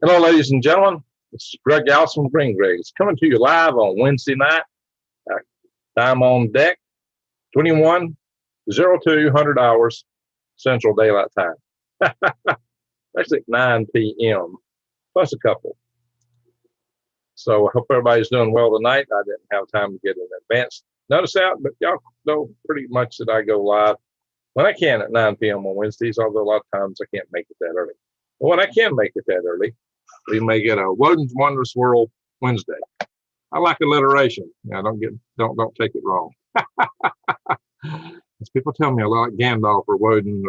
Hello, ladies and gentlemen. This is Greg Allison from Green Greg's coming to you live on Wednesday night. Time on deck, 21:02 hours Central Daylight Time. That's at 9 p.m. plus a couple. So I hope everybody's doing well tonight. I didn't have time to get an advance notice out, but y'all know pretty much that I go live when I can at 9 p.m. on Wednesdays, although a lot of times I can't make it that early. But when I can make it that early, we may get a Woden's Wondrous World Wednesday. I like alliteration. Now, don't take it wrong. As people tell me, I like Gandalf or Woden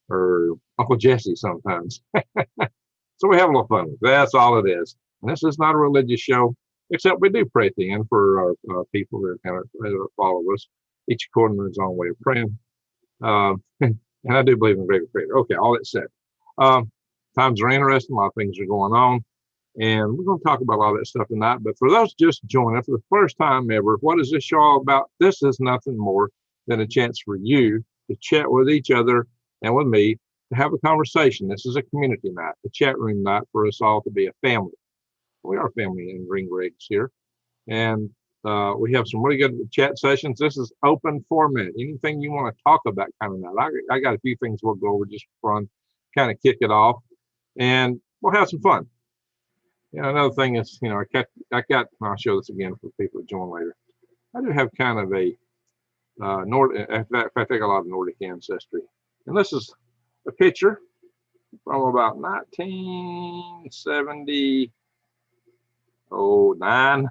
or Uncle Jesse sometimes. So we have a little fun. That's all it is. And this is not a religious show, except we do pray at the end for people that kind of follow us, each according to his own way of praying. And I do believe in greater prayer. Okay, all that said. Times are interesting. A lot of things are going on. And we're going to talk about all that stuff tonight. But for those just joining us for the first time ever, what is this show all about? This is nothing more than a chance for you to chat with each other and with me to have a conversation. This is a community night, a chat room night for us all to be a family. We are a family in Green Greg's here. And we have some really good chat sessions. This is open format. Anything you want to talk about kind of night. I got a few things we'll go over just for fun, kind of kick it off. And we'll have some fun. Another thing is, I'll show this again for people to join later. I do have kind of a Nordic, in fact, I take a lot of Nordic ancestry. And this is a picture from about 1979,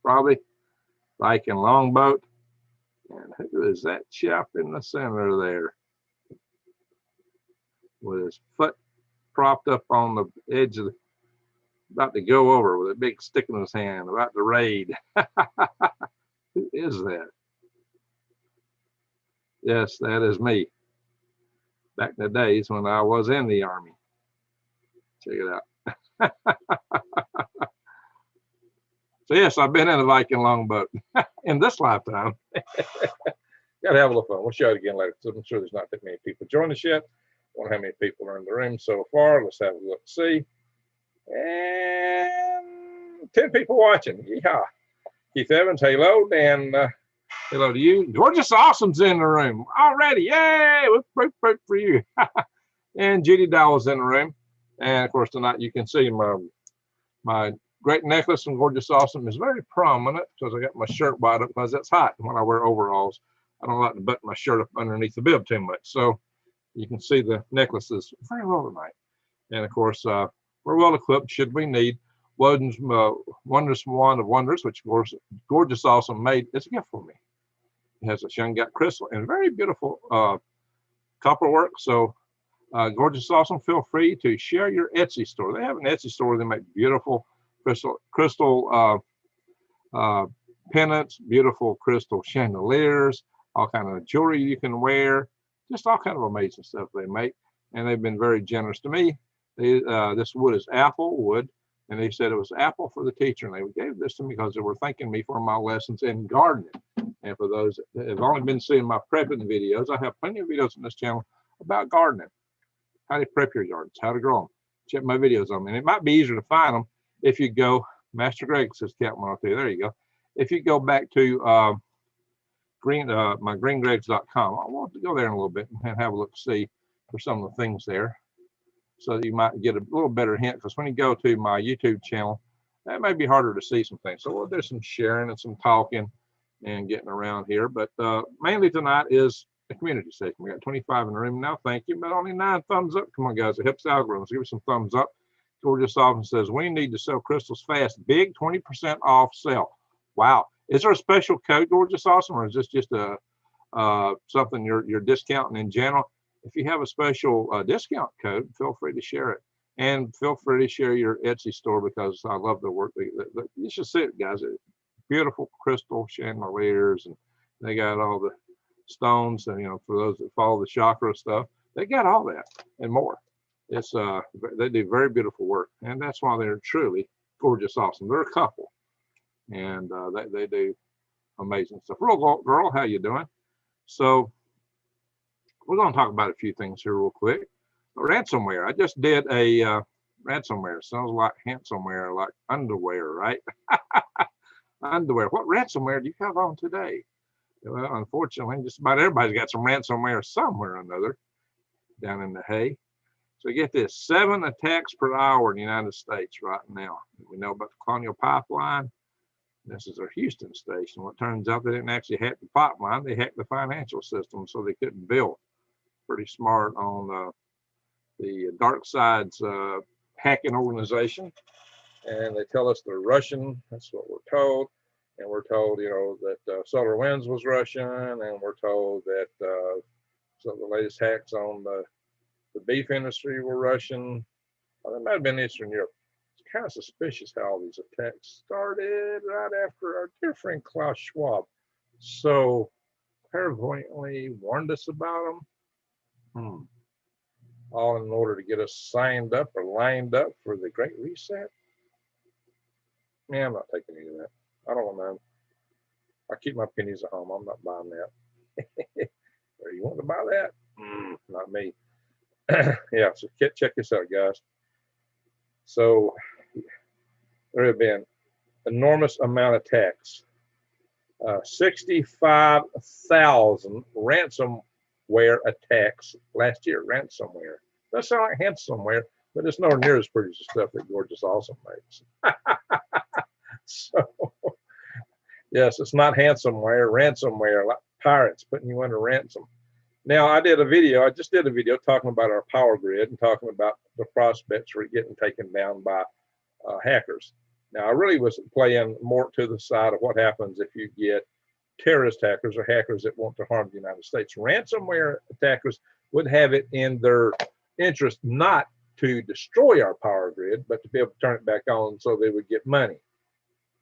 probably, Viking longboat. And who is that chap in the center there with his foot propped up on the edge of about to go over with a big stick in his hand, about to raid. Who is that? Yes, that is me. Back in the days when I was in the Army. Check it out. So yes, I've been in a Viking longboat in this lifetime. Gotta have a little fun. We'll show it again later because I'm sure there's not that many people joining us yet. I wonder how many people are in the room so far. Let's have a look, see. And 10 people watching. Yeehaw. Keith Evans, hello. And hello to you. Gorgeous Awesome's in the room already. Yay! Whoop for you. And Judy Dowell's in the room. And of course, tonight you can see my great necklace from Gorgeous Awesome is very prominent because I got my shirt wide up because it's hot when I wear overalls. I don't like to button my shirt up underneath the bib too much. So you can see the necklaces very well tonight. And of course, we're well equipped should we need. Woden's Wondrous Wand of Wonders, which of course Gorgeous Awesome made. It's a gift for me. It has a Shungat crystal and very beautiful copper work. So Gorgeous Awesome, feel free to share your Etsy store. They have an Etsy store where they make beautiful crystal pendants, beautiful crystal chandeliers, all kind of jewelry you can wear, just all kind of amazing stuff they make. And they've been very generous to me. This wood is apple wood, and they said it was apple for the teacher, and they gave this to me because they were thanking me for my lessons in gardening. And for those that have only been seeing my prepping videos, I have plenty of videos on this channel about gardening, how to prep your gardens, how to grow them. Check my videos on them, and it might be easier to find them if you go. Master Greg says Cat 102. There you go. If you go back to my greengregs.com, I want to go there in a little bit and have a look, see for some of the things there, so that you might get a little better hint. Because when you go to my YouTube channel, that may be harder to see some things. So we'll do some sharing and some talking and getting around here. But mainly tonight is the community session. We got 25 in the room now. Thank you, but only 9 thumbs up. Come on, guys. It helps the algorithms. Give us some thumbs up. Gorgeous Often says we need to sell crystals fast. Big 20% off sale. Wow. Is there a special code, Gorgeous Awesome, or is this just a something you're discounting in general? If you have a special discount code, feel free to share it. And feel free to share your Etsy store because I love the work. You should see it, guys. Beautiful crystal chandeliers, and they got all the stones. And for those that follow the chakra stuff, they got all that and more. It's they do very beautiful work, and that's why they're truly Gorgeous Awesome. They're a couple, and they do amazing stuff. Real girl, how you doing? So we're going to talk about a few things here real quick. Ransomware. I just did a Ransomware sounds like handsomeware, like underwear, right? Underwear. What ransomware do you have on today? Well, unfortunately, just about everybody's got some ransomware somewhere or another down in the hay. So get this, 7 attacks per hour in the United States right now. We know about the Colonial Pipeline. This is our Houston station. Well, it turns out they didn't actually hack the pipeline. They hacked the financial system so they couldn't bill. Pretty smart on the dark side's hacking organization. And they tell us they're Russian. That's what we're told. And we're told, you know, that Solar Winds was Russian. And we're told that some of the latest hacks on the beef industry were Russian. Well, they might have been Eastern Europe. It's kind of suspicious how all these attacks started right after our dear friend Klaus Schwab so clairvoyantly warned us about them. All in order to get us signed up or lined up for the Great Reset. Yeah, I'm not taking any of that. I don't want to know. I keep my pennies at home. I'm not buying that. Or you want to buy that? Not me. Yeah, so check this out, guys. So there have been enormous amount of attacks. 65,000 ransomware attacks last year. Ransomware. That sounds like handsomeware, but it's nowhere near as pretty as the stuff that Gorgeous Awesome makes. So, yes, it's not handsomeware, ransomware, like pirates putting you under ransom. Now, I just did a video talking about our power grid and talking about the prospects for it getting taken down by hackers. Now, I really was playing more to the side of what happens if you get terrorist hackers or hackers that want to harm the United States. Ransomware attackers would have it in their interest not to destroy our power grid, but to be able to turn it back on so they would get money.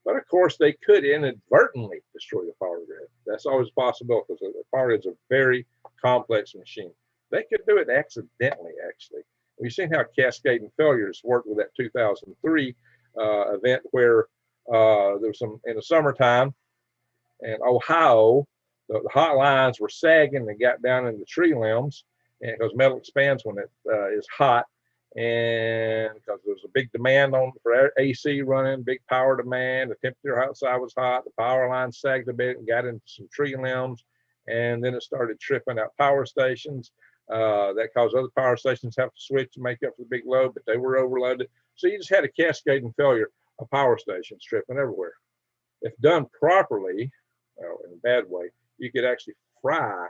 But of course, they could inadvertently destroy the power grid. That's always possible because the power grid is a very complex machine. They could do it accidentally, actually. We've seen how cascading failures worked with that 2003 event where there was some in the summertime in Ohio, the hot lines were sagging and got down in the tree limbs, and because metal expands when it is hot, and because there was a big demand on for AC running, big power demand, the temperature outside was hot, the power line sagged a bit and got into some tree limbs, and then it started tripping out power stations. That caused other power stations to have to switch to make up for the big load, but they were overloaded. So you just had a cascading failure of power stations tripping everywhere. If done properly, in a bad way, you could actually fry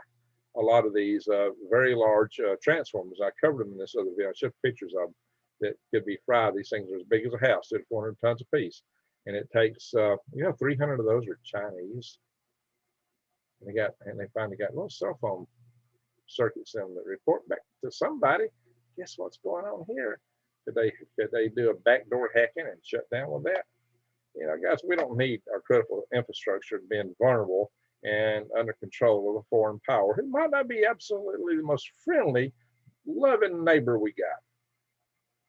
a lot of these very large transformers. I covered them in this other video. I showed pictures of them that could be fried. These things are as big as a house, 400 tons a piece. And it takes, 300 of those are Chinese. And they finally got little cell phone circuits in them that report back to somebody. Guess what's going on here? Could they do a backdoor hacking and shut down with that? You know, guys, we don't need our critical infrastructure being vulnerable and under control of a foreign power who might not be absolutely the most friendly, loving neighbor we got.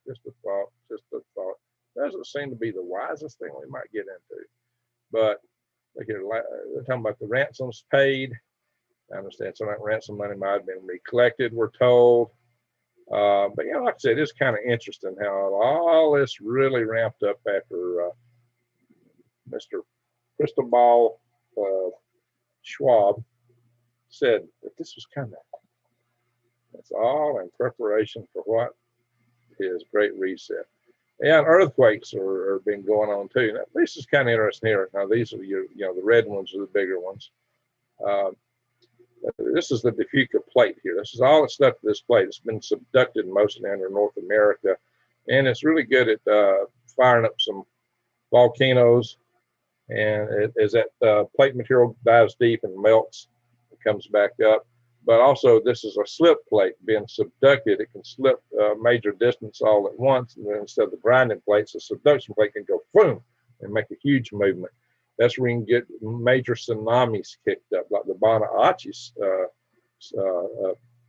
Just a thought. Doesn't seem to be the wisest thing we might get into. But look here, they're talking about the ransoms paid. I understand some of that ransom money might have been recollected, we're told. But like I said, it's kind of interesting how all this really ramped up after Mr. Crystal Ball Schwab said that this was coming. It's all in preparation for what his Great Reset. Yeah, and earthquakes are been going on too. Now, this is kind of interesting here. Now these are the red ones are the bigger ones. This is the Debunking plate here. This is all that's stuck to this plate. It's been subducted mostly under North America, and it's really good at firing up some volcanoes. And as that plate material dives deep and melts, it comes back up. But also, this is a slip plate being subducted. It can slip a major distance all at once, and then instead of the grinding plates, the subduction plate can go boom and make a huge movement. That's where you can get major tsunamis kicked up, like the Bonaichi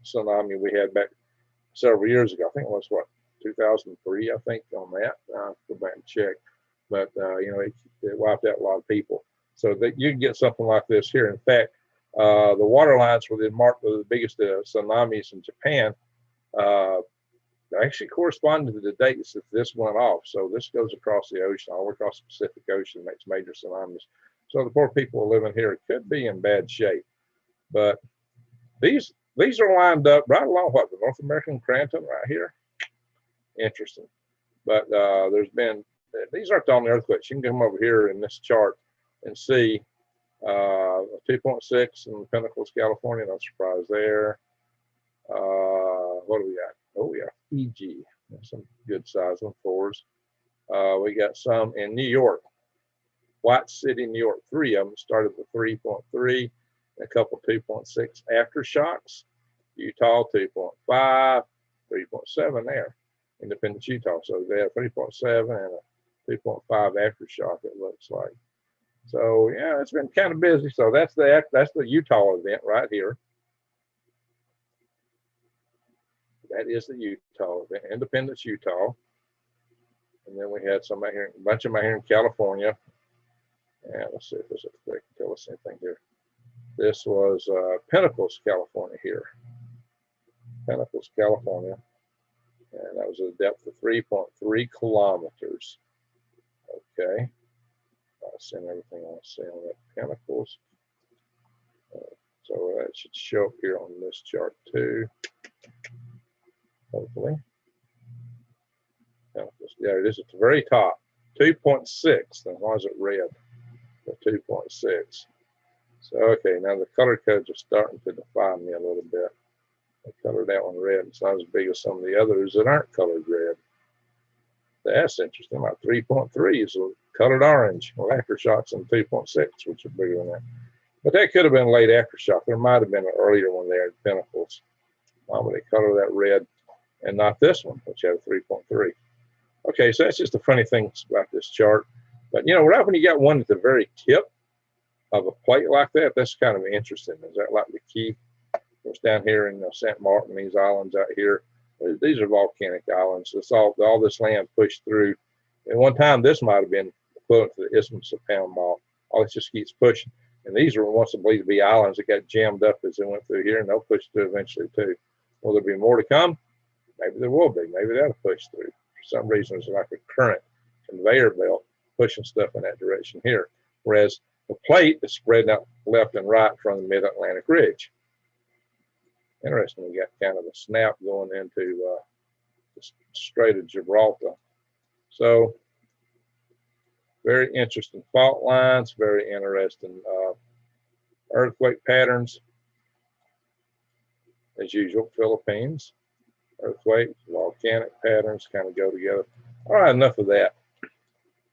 tsunami we had back several years ago. I think it was 2003, I think, on that. I'll go back and check. But it wiped out a lot of people. So that you can get something like this here. In fact, the water lines were marked with the biggest tsunamis in Japan. They actually corresponding to the dates that this went off. So this goes across the ocean, all across the Pacific Ocean, makes major tsunamis. So the poor people living here could be in bad shape. But these are lined up right along what, the North American Cranton right here. Interesting. But there's been, these aren't the only earthquakes. You can come over here in this chart and see 2.6 in Pinnacles, California. No surprise there. What do we got? Oh, we got Fiji. Some good size one, 4s. We got some in New York. White City, New York, 3 of them started with 3.3, a couple 2.6 aftershocks. Utah, 2.5, 3.7 there. Independence, Utah. So they have 3.7 and a 2.5 aftershock, it looks like. So yeah, it's been kind of busy. So that's the Utah event right here. That is the Utah event, Independence, Utah. And then we had some out here, a bunch of them out here in California. And let's see if this can tell us anything here. This was Pinnacles, California here. Pinnacles, California. And that was a depth of 3.3 kilometers. Okay. I'll send everything I want to say on that. Pinnacles. So that should show up here on this chart too. Hopefully. There it is at the very top. 2.6. As long as it red. The 2.6. So okay, now the color codes are starting to define me a little bit. I colored that one red. It's not as big as some of the others that aren't colored red. That's interesting. About 3.3 is colored orange. Well, aftershocks in 2.6, which are bigger than that. But that could have been a late aftershock. There might have been an earlier one there in Pinnacles. Why would they color that red and not this one, which had a 3.3? Okay, so that's just the funny thing about this chart. But you know, right when you got one at the very tip of a plate like that, that's kind of interesting. Is that like the key? It's down here in St. Martin, these islands out here. These are volcanic islands. It's all this land pushed through. And one time, this might have been equivalent to the Isthmus of Panama. All it just keeps pushing. And these were once believed to be islands that got jammed up as they went through here, and they'll push through eventually too. Will there be more to come? Maybe there will be. Maybe that'll push through. For some reason, it's like a current conveyor belt pushing stuff in that direction here. Whereas the plate is spreading out left and right from the mid-Atlantic ridge. Interesting, we got kind of a snap going into the Strait of Gibraltar. So, very interesting fault lines, very interesting earthquake patterns. As usual, Philippines, earthquake, volcanic patterns kind of go together. All right, enough of that.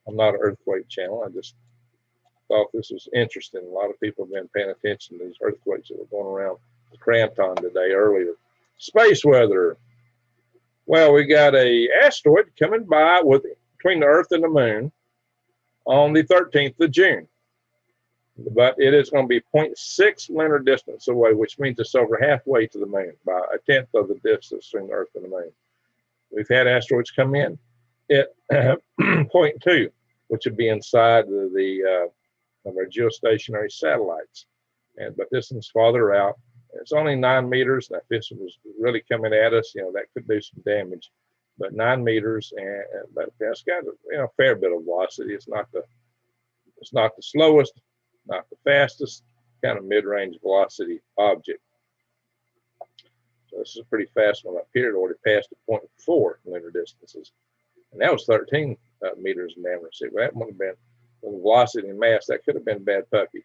I'm not an earthquake channel. I just thought this was interesting. A lot of people have been paying attention to these earthquakes that were going around the Cranton today earlier. Space weather. Well, we got a asteroid coming by between the Earth and the Moon on the 13th of June. But it is going to be 0.6 lunar distance away, which means it's over halfway to the Moon, by a tenth of the distance between the Earth and the Moon. We've had asteroids come in at 0.2, which would be inside of our geostationary satellites. But this one's farther out. It's only 9 meters. Now, if this was really coming at us, you know, that could do some damage. But 9 meters, but that's got a fair bit of velocity. It's not the slowest, not the fastest, kind of mid-range velocity object. So this is a pretty fast one up here. It already passed the 0.4 lunar distances, and that was 13 meters in diameter. See, that would have been with the velocity and mass. That could have been a bad puppy.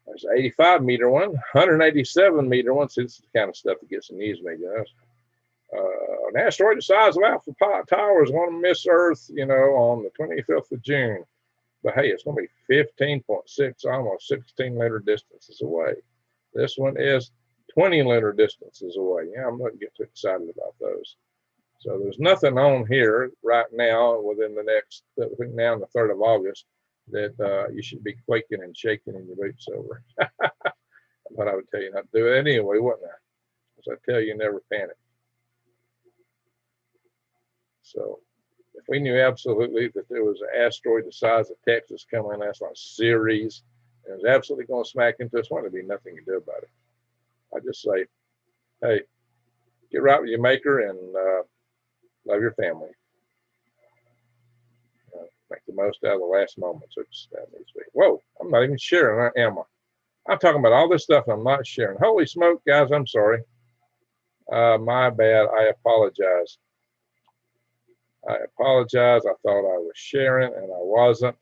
There's an 85 meter one, 187 meter one. So this is the kind of stuff that gets the news media. An asteroid the size of Alpha Tower is going to miss Earth, you know, on the 25th of June. But hey, it's going to be 15.6, almost 16 lunar distances away. This one is 20 lunar distances away. Yeah, I'm not going to get too excited about those. So there's nothing on here right now within the next, between now and the 3rd of August, that you should be quaking and shaking in your boots over. But I would tell you not to do it anyway, wouldn't I? As I tell you, never panic. So if we knew absolutely that there was an asteroid the size of Texas coming, that's like Ceres, and it was absolutely going to smack into us, well, there'd be nothing to do about it. I just say, hey, get right with your maker and love your family. Make the most out of the last moments. Whoa, I'm not even sharing, am I? I'm talking about all this stuff and I'm not sharing. Holy smoke, guys, I'm sorry. My bad. I apologize. I apologize. I thought I was sharing and I wasn't.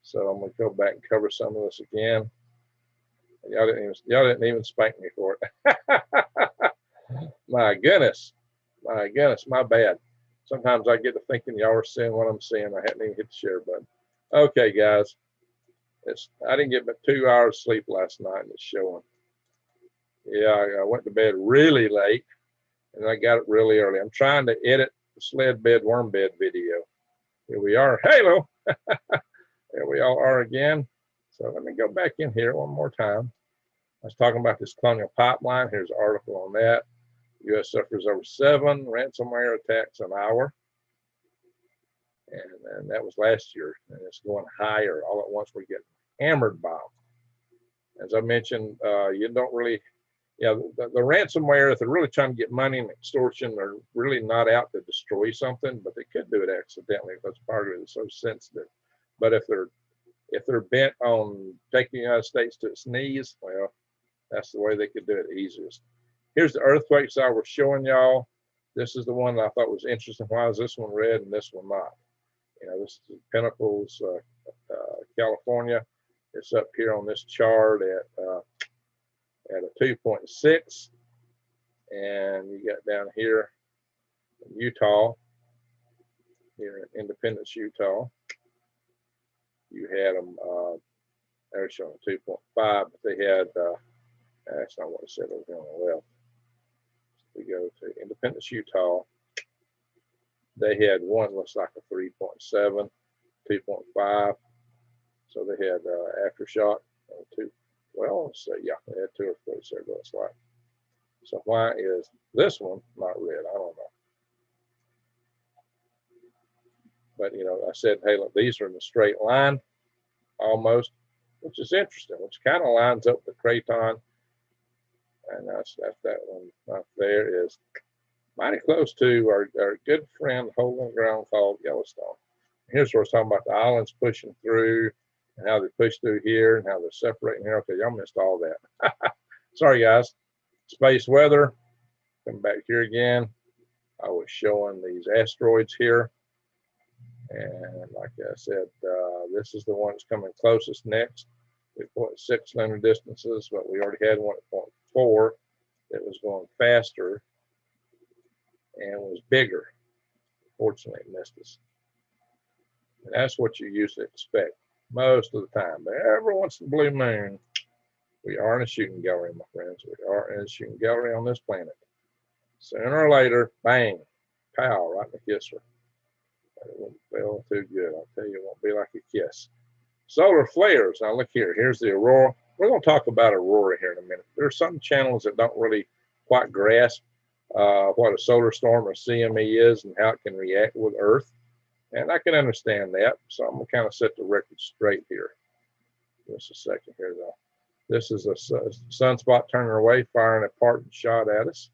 So I'm going to go back and cover some of this again. Y'all didn't even spank me for it. My goodness. My goodness, my bad. Sometimes I get to thinking y'all are seeing what I'm seeing. I hadn't even hit the share button. Okay, guys. I didn't get but 2 hours sleep last night and it's showing. Yeah, I went to bed really late and I got it really early. I'm trying to edit the sled bed, worm bed video. Here we are. Halo. There we all are again. So let me go back in here one more time. I was talking about this colonial pipeline. Here's an article on that. U.S. suffers over 7 ransomware attacks an hour. And that was last year. And it's going higher. All at once we're getting hammered by them. As I mentioned, you don't really, the ransomware, if they're really trying to get money and extortion, they're really not out to destroy something, but they could do it accidentally because part of it is so sensitive. But if they're bent on taking the United States to its knees, well, that's the way they could do it easiest. Here's the earthquakes I was showing y'all. This is the one that I thought was interesting. Why is this one red and this one not? This is Pinnacles, California. It's up here on this chart at a 2.6, and you got down here in Utah, here in Independence, Utah. You had them. They're showing 2.5, but they had. That's not what it said over here on the left. We go to Independence, Utah. They had one looks like a 3.7, 2.5. So they had aftershock. Well, let's say, yeah, they had 2 earthquakes there, looks like. So why is this one not red? I don't know. But, I said, hey, look, these are in a straight line almost, which is interesting, which kind of lines up the craton. And that's that one right there is mighty close to our good friend hole in the ground called Yellowstone. Here's where I was talking about the islands pushing through and how they push through here and how they're separating here. Okay, y'all missed all that. Sorry, guys. Space weather. Come back here again. I was showing these asteroids here. And like I said, this is the one that's coming closest next. 2.6 lunar distances, but we already had one at 0.4 that was going faster and was bigger. Fortunately, it missed us. And that's what you usually expect most of the time. But every once in a blue moon, we are in a shooting gallery, my friends. We are in a shooting gallery on this planet. Sooner or later, bang, pow, right in the kisser. It won't feel too good. I'll tell you, it won't be like a kiss. Solar flares. Now look here. Here's the aurora. We're going to talk about aurora here in a minute. There are some channels that don't really quite grasp what a solar storm or CME is and how it can react with Earth. And I can understand that. So I'm going to kind of set the record straight here. Just a second here, though. This is a sunspot turning away, firing a parting shot at us.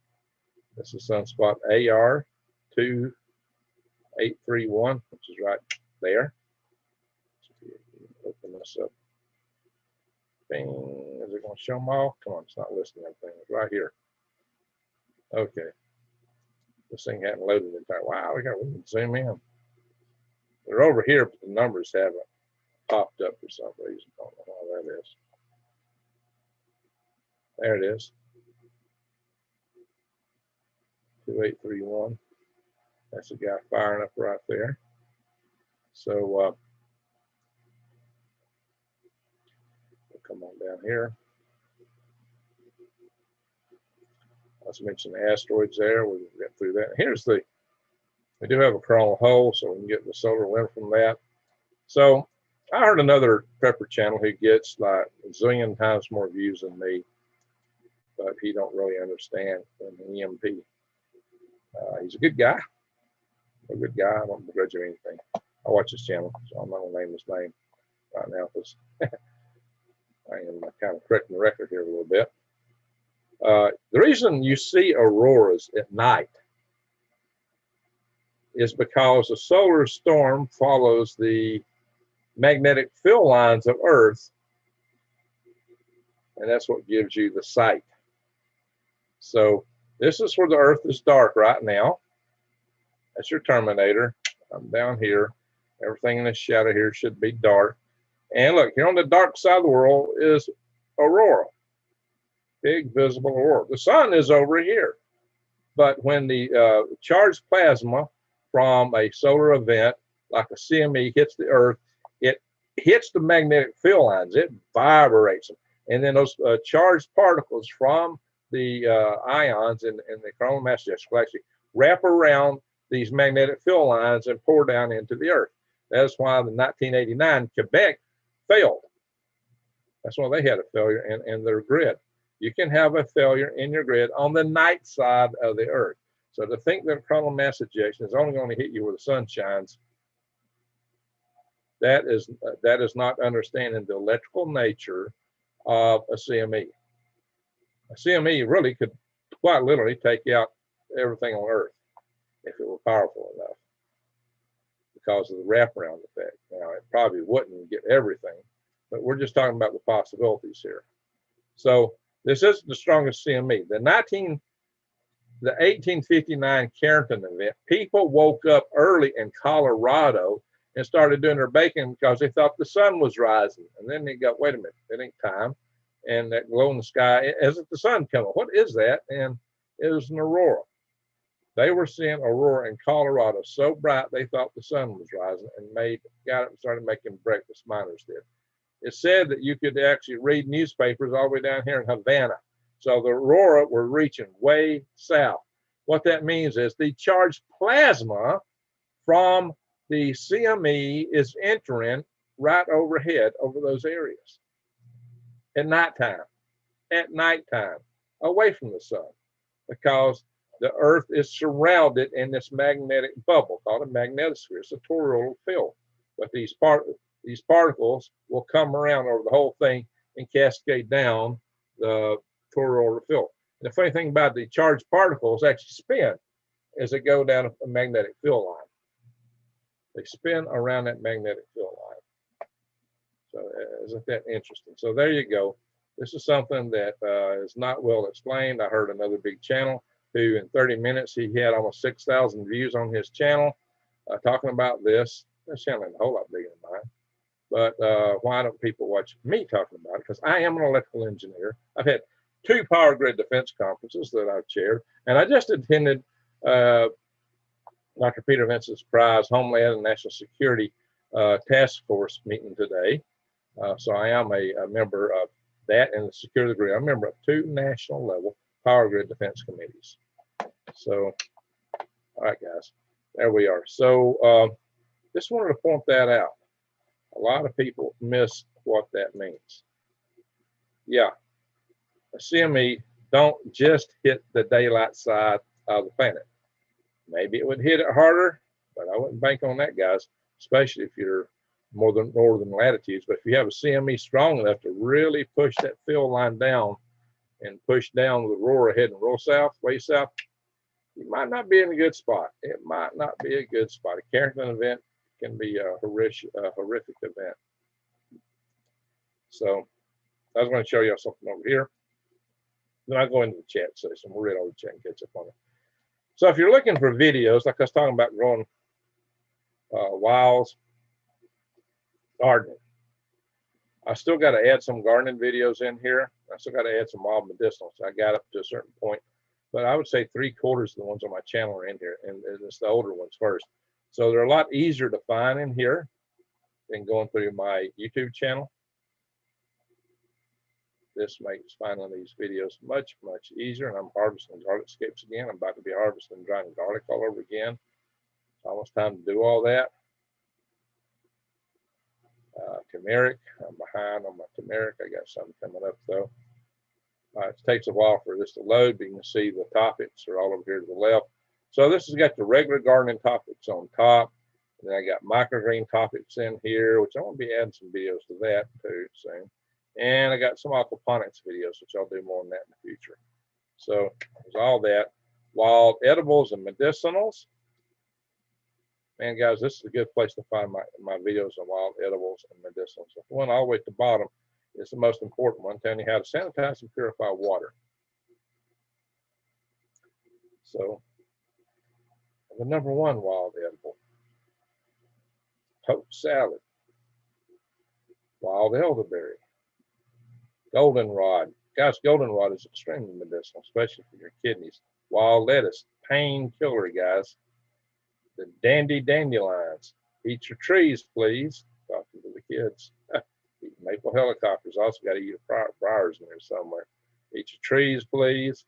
This is sunspot AR2831, which is right there. Open this up. Bing. Is it going to show them all? Come on, it's not listing everything. It's right here. Okay. This thing hadn't loaded in time. Wow, we can zoom in. They're over here, but the numbers haven't popped up for some reason. I don't know why that is. There it is. 2831. That's a guy firing up right there. So we'll come on down here. Let's mention the asteroids there. We'll get through that. Here's we do have a coronal hole, so we can get the solar wind from that. So I heard another prepper channel who gets like a zillion times more views than me, but he don't really understand an EMP. He's a good guy. A good guy. I don't begrudge him anything. I watch his channel, so I'm not going to name his name right now because I am kind of correcting the record here a little bit. The reason you see auroras at night is because a solar storm follows the magnetic field lines of Earth, and that's what gives you the sight. So this is where the Earth is dark right now. That's your terminator. I'm down here. Everything in the shadow here should be dark. And look, here on the dark side of the world is aurora, big visible aurora. The sun is over here. But when the charged plasma from a solar event, like a CME, hits the Earth, it hits the magnetic field lines. It vibrates them. And then those charged particles from the ions in the coronal mass ejection actually wrap around these magnetic field lines and pour down into the Earth. That's why the 1989 Quebec failed. That's why they had a failure in their grid. You can have a failure in your grid on the night side of the Earth. So to think that coronal mass ejection is only going to hit you where the sun shines, that is not understanding the electrical nature of a CME. A CME really could quite literally take out everything on Earth if it were powerful enough, because of the wraparound effect. Now, it probably wouldn't get everything, but we're just talking about the possibilities here. So this is the strongest CME. The 1859 Carrington event, people woke up early in Colorado and started doing their baking because they thought the sun was rising. And then they got, wait a minute, it ain't time. And that glow in the sky, isn't the sun coming? What is that? And it was an aurora. They were seeing aurora in Colorado so bright they thought the sun was rising, and got up and started making breakfast. Miners did. It said that you could actually read newspapers all the way down here in Havana. So the aurora were reaching way south. What that means is the charged plasma from the CME is entering right overhead over those areas at nighttime, away from the sun, because the Earth is surrounded in this magnetic bubble called a magnetosphere. It's a toroidal field, but these particles will come around over the whole thing and cascade down the toroidal field. And the funny thing about the charged particles actually spin as they go down a magnetic field line. They spin around that magnetic field line. So isn't that interesting? So there you go. This is something that is not well explained. I heard another big channel who in 30 minutes, he had almost 6,000 views on his channel talking about this. This channel ain't a whole lot bigger than mine. But why don't people watch me talking about it? Because I am an electrical engineer. I've had 2 power grid defense conferences that I've chaired. And I just attended Dr. Peter Vince's prize Homeland and National Security Task Force meeting today. So I am a member of that and the security grid. I'm a member of 2 national level power grid defense committees. So, all right, guys, there we are. So just wanted to point that out. A lot of people miss what that means. Yeah, a CME don't just hit the daylight side of the planet. Maybe it would hit it harder, but I wouldn't bank on that, guys, especially if you're more than northern latitudes. But if you have a CME strong enough to really push that field line down and push down the aurora heading real south, way south, you might not be in a good spot. It might not be a good spot. A Carrington event can be a horrific event. So I was going to show you something over here. Then I'll go into the chat session. We'll read all the chat and catch up on it. So if you're looking for videos, like I was talking about growing wilds, gardening. I still got to add some gardening videos in here. I still got to add some wild medicinals. I got up to a certain point, but I would say 3/4 of the ones on my channel are in here, and it's the older ones first. So they're a lot easier to find in here than going through my YouTube channel. This makes finding these videos much, much easier. And I'm harvesting garlic scapes again. I'm about to be harvesting drying garlic all over again. It's almost time to do all that. Turmeric, I'm behind on my turmeric. I got something coming up though. It takes a while for this to load, but you can see the topics are all over here to the left. So this has got the regular gardening topics on top. And then I got microgreen topics in here, which I'm going to be adding some videos to that too soon. And I got some aquaponics videos, which I'll do more on that in the future. So there's all that. Wild edibles and medicinals. Man, guys, this is a good place to find my videos on wild edibles and medicinals. The one all the way at the bottom is the most important one, telling you how to sanitize and purify water. So the number one wild edible, poke salad, wild elderberry, goldenrod. Guys, goldenrod is extremely medicinal, especially for your kidneys. Wild lettuce, painkiller, guys. The dandelions. Eat your trees, please. Talking to the kids. Eat maple helicopters. Also got to eat briars in there somewhere. Eat your trees, please.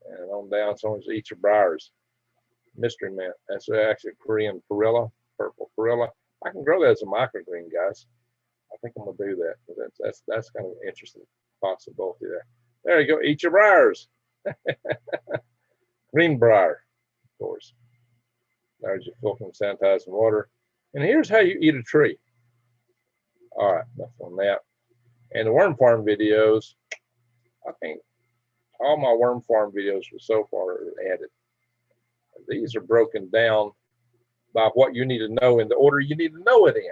And on down, someone's eat your briars. Mystery mint. That's actually a Korean perilla, purple perilla. I can grow that as a microgreen, guys. I think I'm gonna do that. That's kind of an interesting possibility there. There you go. Eat your briars. Greenbrier, of course. There's your filtering, sanitizing water. And here's how you eat a tree. All right, enough on that. And the worm farm videos, I think all my worm farm videos so far are added. These are broken down by what you need to know in the order you need to know it in.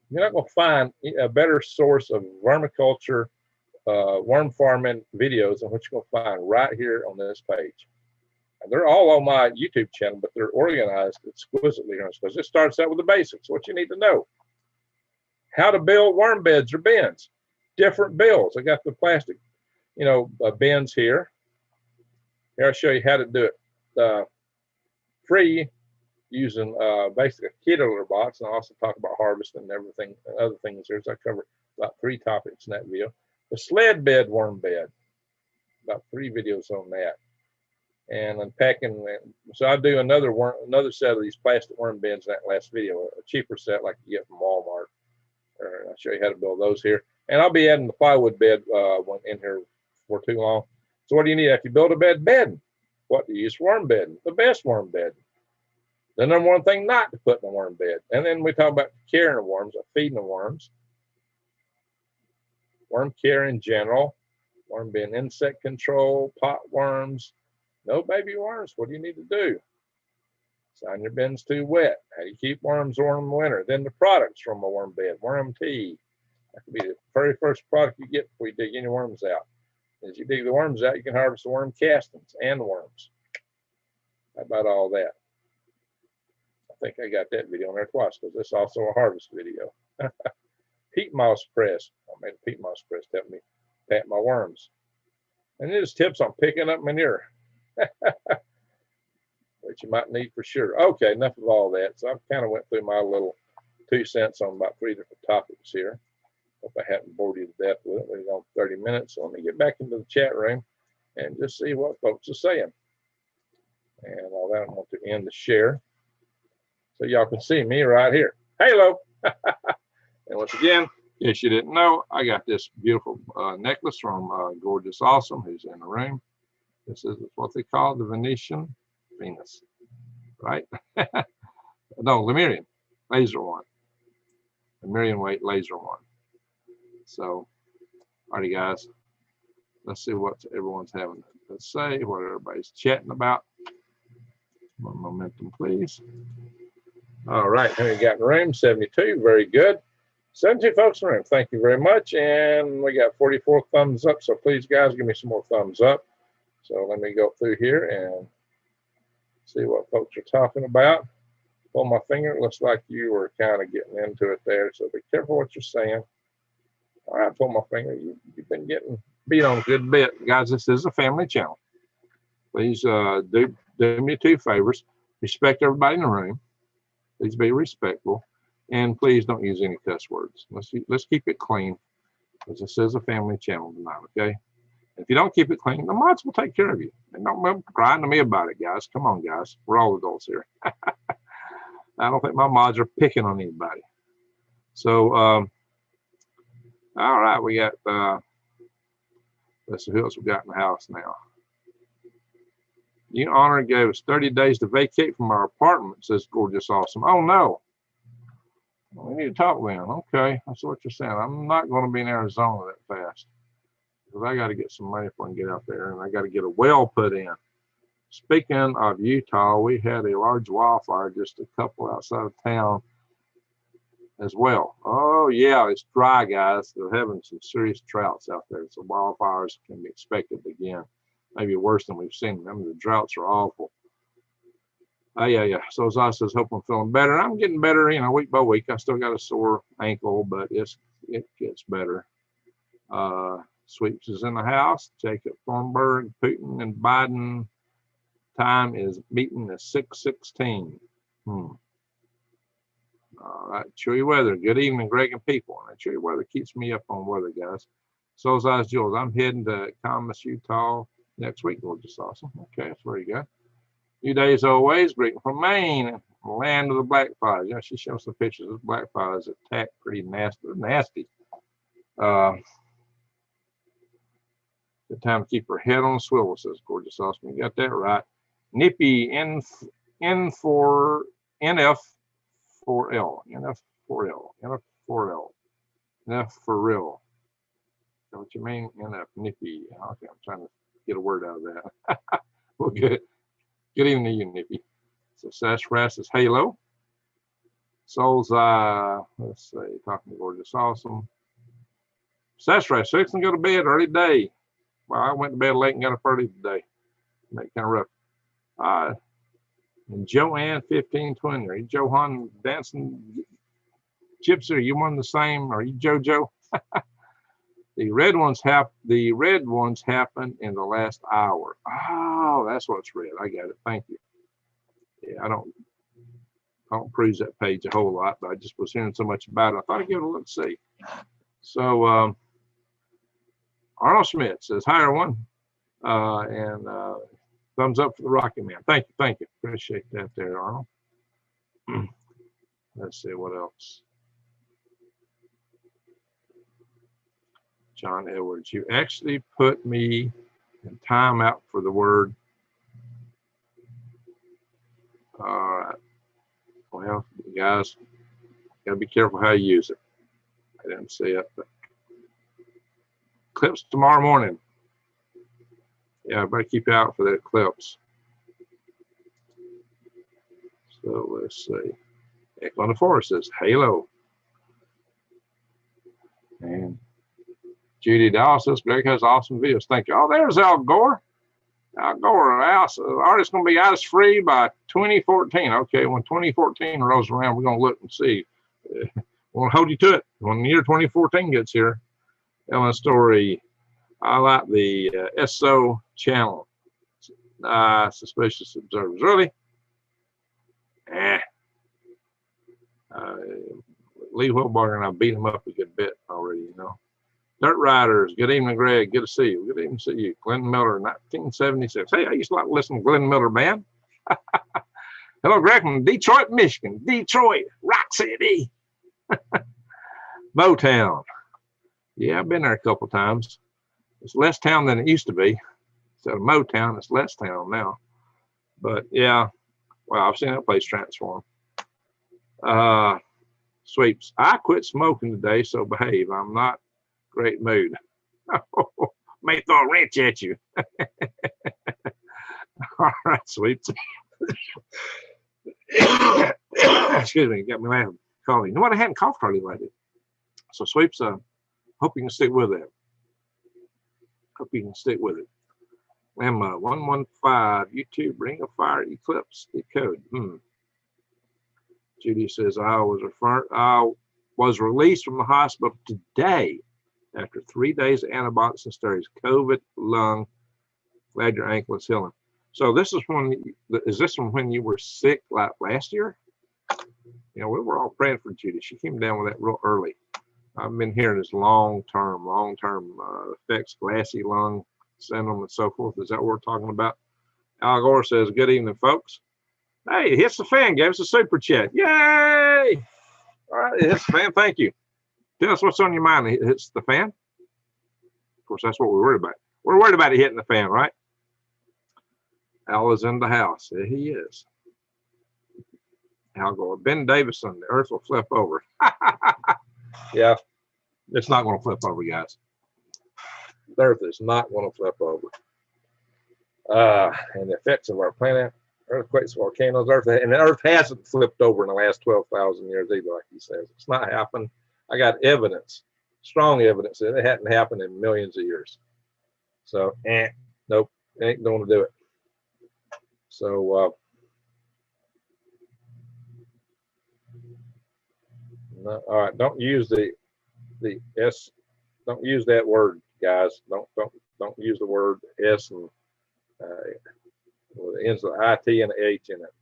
You're not going to find a better source of vermiculture, worm farming videos than what you're going to find right here on this page. And they're all on my YouTube channel, but they're organized exquisitely here because it starts out with the basics, what you need to know. How to build worm beds or bins, different builds. I got the plastic, bins here. Here I'll show you how to do it free using basically a kitty litter box, and I also talk about harvesting and everything, and other things there. So I cover about 3 topics in that video. The sled bed worm bed, about 3 videos on that. And unpacking. So I do another set of these plastic worm bins in that last video, a cheaper set like you get from Walmart. I'll show you how to build those here. And I'll be adding the plywood bed one in here for too long. So what do you need after you build a bed? Bedding. What do you use for worm bedding? The best worm bedding. The number one thing not to put in a worm bed. And then we talk about caring the worms, or feeding the worms. Worm care in general. Worm bin insect control, pot worms. No baby worms. What do you need to do? Sign your bins too wet. How do you keep worms warm in winter? Then the products from a worm bed. Worm tea. That could be the very first product you get before you dig any worms out. As you dig the worms out, you can harvest the worm castings and worms. How about all that? I think I got that video on there twice because it's also a harvest video. Peat moss press. I made a peat moss press to help me pat my worms. And there's tips on picking up manure. Which you might need for sure. Okay, enough of all that. So I've kind of went through my little 2 cents on about 3 different topics here. Hope I haven't bored you to death with it. We've gone 30 minutes. So let me get back into the chat room and just see what folks are saying. And all that, I want to end the share so y'all can see me right here. Hello. And once again, if you didn't know, I got this beautiful necklace from Gorgeous Awesome, who's in the room. This is what they call the Venetian Venus, right? No, Lemurian laser one. Lemurian weight laser one. So, alrighty, guys. Let's see what everyone's having to say, what everybody's chatting about. One momentum, please. All right, here we got in the room 72. Very good. 72 folks in the room. Thank you very much. And we got 44 thumbs up. So please, guys, give me some more thumbs up. So let me go through here and see what folks are talking about. Pull my finger. It looks like you were kind of getting into it there. So be careful what you're saying. All right, pull my finger. You've been getting beat on a good bit. Guys, this is a family channel. Please do me 2 favors. Respect everybody in the room. Please be respectful. And please don't use any cuss words. Let's keep it clean, because this is a family channel tonight, okay? If you don't keep it clean, the mods will take care of you. And don't cry to me about it, guys. Come on, guys. We're all adults here. I don't think my mods are picking on anybody. So, all right, we got, let's see who else we got in the house now. You honor gave us 30 days to vacate from our apartment, says Gorgeous Awesome. Oh, no. We need to talk then. Okay, that's what you're saying. I'm not going to be in Arizona that fast. because I got to get some money before I can get out there, and I got to get a well put in. Speaking of Utah, we had a large wildfire just a couple outside of town as well. Oh yeah, it's dry, guys. They're having some serious droughts out there, so wildfires can be expected again, maybe worse than we've seen. I mean, the droughts are awful. Yeah. So as I says, hope I'm feeling better. I'm getting better, week by week. I still got a sore ankle, but it gets better. Sweeps is in the house. Jacob Thornburg, Putin, and Biden. Time is meeting at 6:16. All right, chilly weather. Good evening, Greg and people. And chilly weather keeps me up on weather, guys. So is Jules. I'm heading to Commerce, Utah next week. Gorgeous, awesome. Okay, that's where you go. Few days always. Greeting from Maine, land of the black flies. She shows some pictures of black flies that attack pretty nasty. They're nasty. Good time to keep her head on a swivel, says Gorgeous Awesome. You got that right. Nippy NF4L. NF for real. Is that what you mean? NF Nippy. Okay, I'm trying to get a word out of that. Well, good. Good evening to you, Nippy. So Sassafras is Halo. Soul's let's see, talking to Gorgeous Awesome. Sassafras, fix and go to bed early day. Well, I went to bed late and got up early today. Make kind of rough. And Joanne 1520. Are you Johan dancing gypsy? Are you one of the same? Are you JoJo? The red ones happened in the last hour. Oh, that's what's red. I got it. Thank you. Yeah, I don't cruise that page a whole lot, but I just was hearing so much about it. I thought I'd give it a look. See. So Arnold Schmidt says, hi everyone. And thumbs up for the Rocky Man. Thank you. Appreciate that there, Arnold. Let's see what else. John Edwards, you actually put me in timeout for the word. All right. Well, guys, gotta be careful how you use it. I didn't see it, but eclipse tomorrow morning. Yeah, I better keep out for that eclipse. So let's see. Echo on the Forest says Halo. And Judy Dallas says Greg has awesome videos. Thank you. Oh, there's Al Gore. Al Gore, artist going to be ice free by 2014. Okay, when 2014 rolls around, we're going to look and see. We're going to hold you to it. When the year 2014 gets here, telling a story. I like the SO channel. Suspicious observers. Really? Lee Wilbarger and I beat him up a good bit already, Dirt Riders, good evening, Greg. Good to see you. Good evening to see you. Glenn Miller, 1976. Hey, I used to like to listen to Glenn Miller Band. Hello, Greg from Detroit, Michigan. Detroit, Rock City. Motown. Yeah, I've been there a couple times. It's less town than it used to be. Instead of Motown, it's less town now. But yeah, well, I've seen that place transform. Sweeps. I quit smoking today, so behave. I'm not great mood. May throw a wrench at you. All right, Sweeps. Excuse me, got me laughing. Coffee. No, I hadn't coughed hardly lately. So Sweeps, hope you can stick with it. Hope you can stick with it. Emma 115 YouTube Ring of Fire Eclipse decode. Judy says I was released from the hospital today after 3 days of antibiotics and steroids. COVID, lung. Glad your ankle is healing. So this is from when you were sick like last year? We were all praying for Judy. She came down with that real early. I've been hearing this long-term effects, glassy lung syndrome and so forth. Is that what we're talking about? Al Gore says, good evening, folks. Hey, it hits the fan. Gave us a super chat. Yay! All right, it hits the fan. Thank you. Tell us what's on your mind. It hits the fan. Of course, that's what we're worried about. We're worried about it hitting the fan, right? Al is in the house. There he is. Al Gore. Ben Davison, the earth will flip over. Yeah, it's not going to flip over, guys. The Earth is not going to flip over. And the effects of our planet, earthquakes, volcanoes, and the Earth hasn't flipped over in the last 12,000 years either, like he says. It's not happened. I got evidence, strong evidence that it hadn't happened in millions of years. So, nope, ain't going to do it. So, no, all right, don't use the S. Don't use that word, guys. Don't use the word S and with the ends of the IT and the H in it.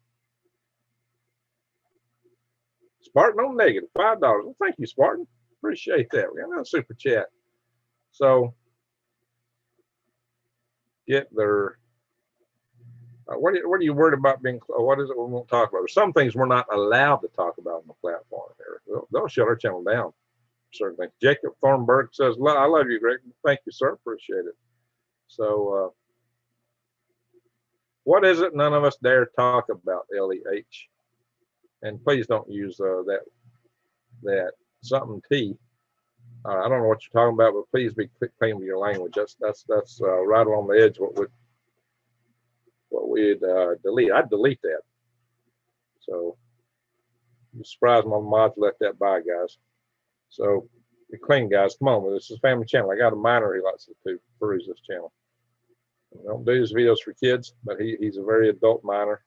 Spartan on negative, $5. Well, thank you, Spartan. Appreciate that. We got another super chat. So get their. What are you worried about being? What is it we won't talk about? There's some things we're not allowed to talk about on the platform here. They'll shut our channel down. Certain things. Jacob Thornburg says, "I love you, Greg. Thank you, sir. Appreciate it." So, what is it none of us dare talk about? LEH, and please don't use that something T. I don't know what you're talking about, but please be clean with your language. That's right along the edge. What we'd delete. I'd delete that. So, I'm surprised my mods let that by, guys. So, be clean, guys. Come on, this is a family channel. I got a minor he likes to peruse this channel. I don't do these videos for kids, but he's a very adult minor.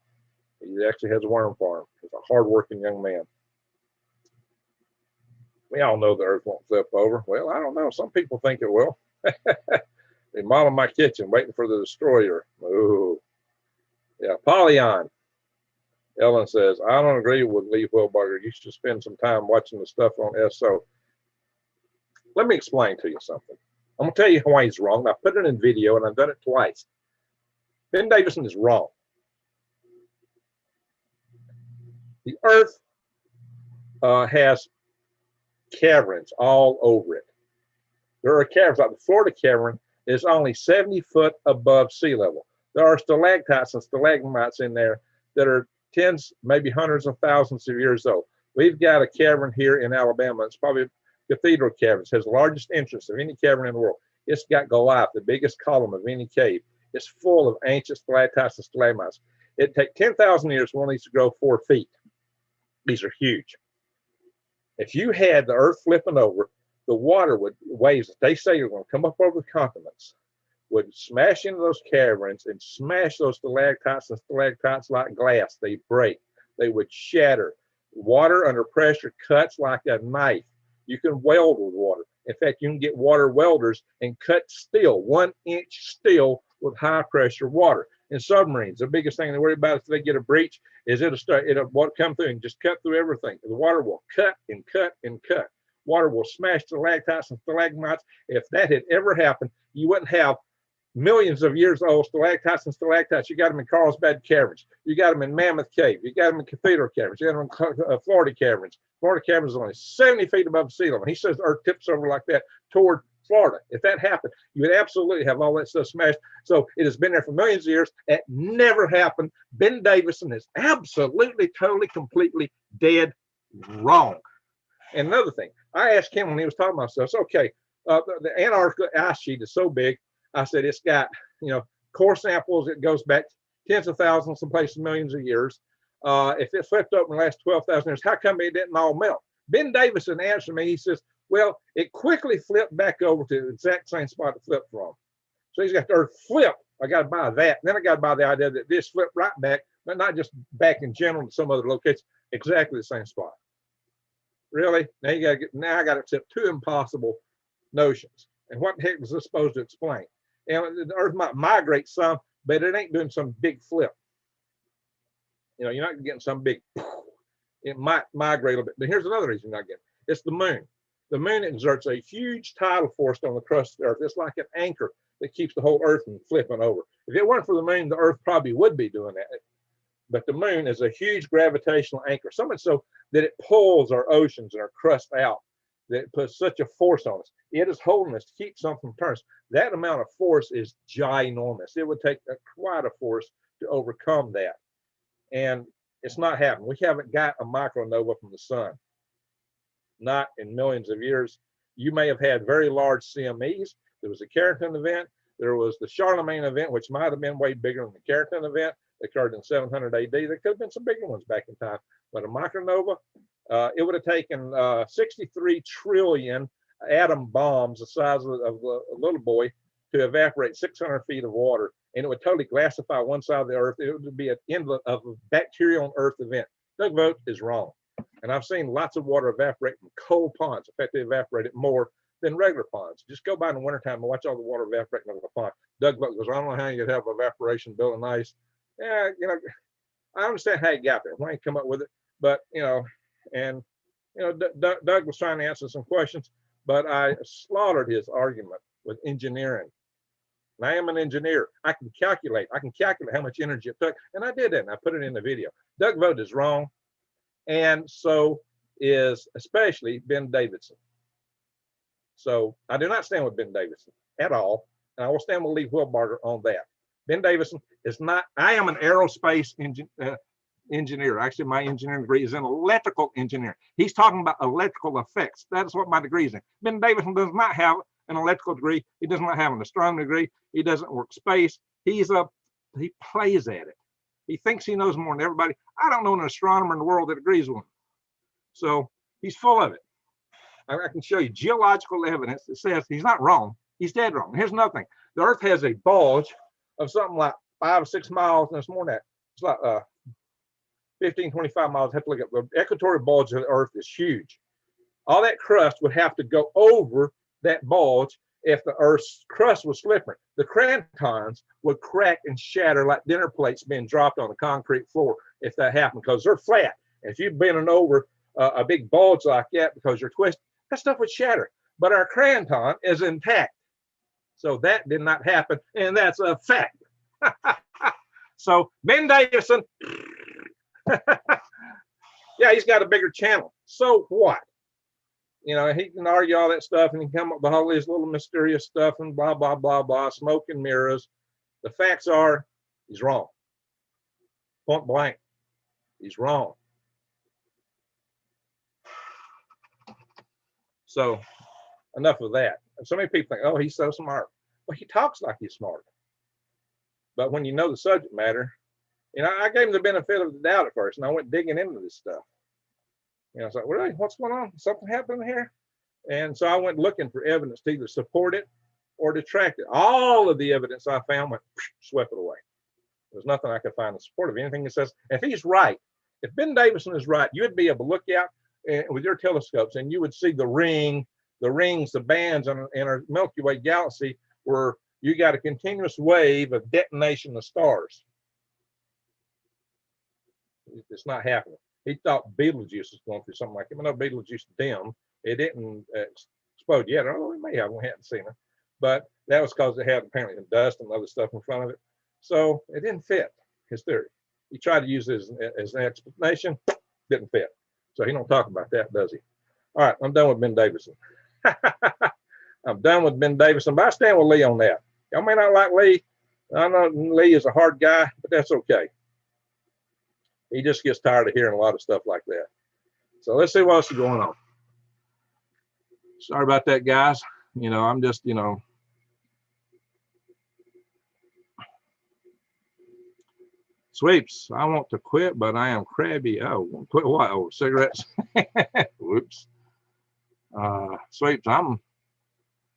He actually has a worm farm. He's a hardworking young man. We all know the Earth won't flip over. Well, I don't know. Some people think it will. Remodeling my kitchen, waiting for the destroyer. Ooh. Yeah, Polyon. Ellen says, I don't agree with Lee Wilbarger. You should spend some time watching the stuff on SO. Let me explain to you something. I'm going to tell you why he's wrong. I put it in video, and I've done it twice. Ben Davison is wrong. The Earth has caverns all over it. There are caverns, like the Florida cavern is only 70 foot above sea level. There are stalactites and stalagmites in there that are tens, maybe hundreds of thousands of years old. We've got a cavern here in Alabama. It's probably a cathedral cavern. It has the largest entrance of any cavern in the world. It's got Goliath, the biggest column of any cave. It's full of ancient stalactites and stalagmites. It'd take 10,000 years for one of these to grow 4 feet. These are huge. If you had the Earth flipping over, the water waves that they say are going to come up over the continents would smash into those caverns and smash those stalactites and stalactites like glass. They break. They would shatter. Water under pressure cuts like a knife. You can weld with water. In fact, you can get water welders and cut steel, 1 inch steel with high pressure water. In submarines, the biggest thing they worry about if they get a breach is it'll come through and just cut through everything. The water will cut and cut and cut. Water will smash stalactites and stalagmites. If that had ever happened, you wouldn't have millions of years old stalactites and stalactites. You got them in Carlsbad caverns. You got them in Mammoth Cave. You got them in Cathedral caverns. You got them in Florida caverns. Florida caverns is only 70 feet above sea level. He says the Earth tips over like that toward Florida. If that happened, you would absolutely have all that stuff smashed. So it has been there for millions of years. It never happened. Ben Davison is absolutely, totally, completely dead wrong. And another thing, I asked him when he was talking about stuff, so, okay, the Antarctica ice sheet is so big. I said, it's got, core samples. It goes back tens of thousands, some places millions of years. If it flipped up in the last 12,000 years, how come it didn't all melt? Ben Davison answered me. He says, well, it quickly flipped back over to the exact same spot it flipped from. So he's got the Earth flip. I got to buy that. And then I got to buy the idea that this flipped right back, but not just back in general to some other location, exactly the same spot. Really? Now I got to accept 2 impossible notions. And what the heck was this supposed to explain? And the Earth might migrate some, but it ain't doing some big flip. You're not getting some big, it might migrate a little bit. But here's another reason you're not getting it. It's the moon. The moon exerts a huge tidal force on the crust of the Earth. It's like an anchor that keeps the whole Earth from flipping over. If it weren't for the moon, the Earth probably would be doing that. But the moon is a huge gravitational anchor, so much so that it pulls our oceans and our crust out, that it puts such a force on us. It is holding us to keep something from turning. That amount of force is ginormous. It would take quite a force to overcome that. And it's not happening. We haven't got a micronova from the sun. Not in millions of years. You may have had very large CMEs, There was the Carrington event. There was the Charlemagne event, which might have been way bigger than the Carrington event. It occurred in 700 AD. There could have been some bigger ones back in time. But a micronova, it would have taken 63 trillion atom bombs the size of a little boy to evaporate 600 feet of water. And it would totally glassify one side of the Earth. It would be an end of a bacterial on Earth event. Doug Vogt is wrong. And I've seen lots of water evaporate from cold ponds. In fact, they evaporated more than regular ponds. Just go by in the wintertime and watch all the water evaporating over the pond. Doug Vogt goes, I don't know how you'd have evaporation building ice. Yeah, you know, I understand how you got there. Why you come up with it? But, you know, and, you know, Doug was trying to answer some questions, but I slaughtered his argument with engineering. And I am an engineer. I can calculate how much energy it took. And I did that, and I put it in the video. Doug Vogt is wrong. And so is especially Ben Davidson. So I do not stand with Ben Davidson at all. And I will stand with Lee Wilbarger on that. Ben Davidson is not, I am an aerospace engineer. Actually, my engineering degree is in electrical engineering. He's talking about electrical effects. That is what my degree is in. Ben Davidson does not have an electrical degree. He does not have an astronomy degree. He doesn't work space. He plays at it. He thinks he knows more than everybody. I don't know an astronomer in the world that agrees with him. So he's full of it. I can show you geological evidence that says he's not wrong. He's dead wrong. Here's another thing. The Earth has a bulge of something like 5 or 6 miles, and it's more than that. It's like 15, 25 miles. I have to look at the equatorial bulge of the Earth is huge. All that crust would have to go over that bulge if the Earth's crust was slippery. The crantons would crack and shatter like dinner plates being dropped on the concrete floor if that happened, because they're flat. And if you're bending over a big bulge like that because you're twisted, that stuff would shatter. But our cranton is intact. So that did not happen, and that's a fact. So Ben Davidson, yeah, he's got a bigger channel. So what? You know, he can argue all that stuff and he can come up with all this little mysterious stuff and blah, blah, blah, blah, smoke and mirrors. The facts are he's wrong. Point blank, he's wrong. So enough of that. And so many people think, oh, he's so smart. Well, he talks like he's smart. But when you know the subject matter, you know, I gave him the benefit of the doubt at first, and I went digging into this stuff. You know, I was like, really, what's going on? Something happened here? And so I went looking for evidence to either support it or detract it. All of the evidence I found went swept it away. There's nothing I could find in support of anything that says, if he's right, if Ben Davidson is right, you'd be able to look out with your telescopes and you would see the rings, the bands in our Milky Way galaxy where you got a continuous wave of detonation of stars. It's not happening. He thought Betelgeuse was going through something like it. No, Betelgeuse dimmed. It didn't explode yet. Oh, it may have. We hadn't seen it. But that was because it had apparently dust and other stuff in front of it. So it didn't fit his theory. He tried to use it as an explanation. Didn't fit. So he don't talk about that, does he? All right, I'm done with Ben Davidson. I'm done with Ben Davidson, but I stand with Lee on that. Y'all may not like Lee. I know Lee is a hard guy, but that's okay. He just gets tired of hearing a lot of stuff like that. So let's see what else is going on. Sorry about that, guys. You know, I'm just, you know. Sweeps, I want to quit, but I am crabby. Oh, quit what? Oh, cigarettes. Whoops. Sweeps, I'm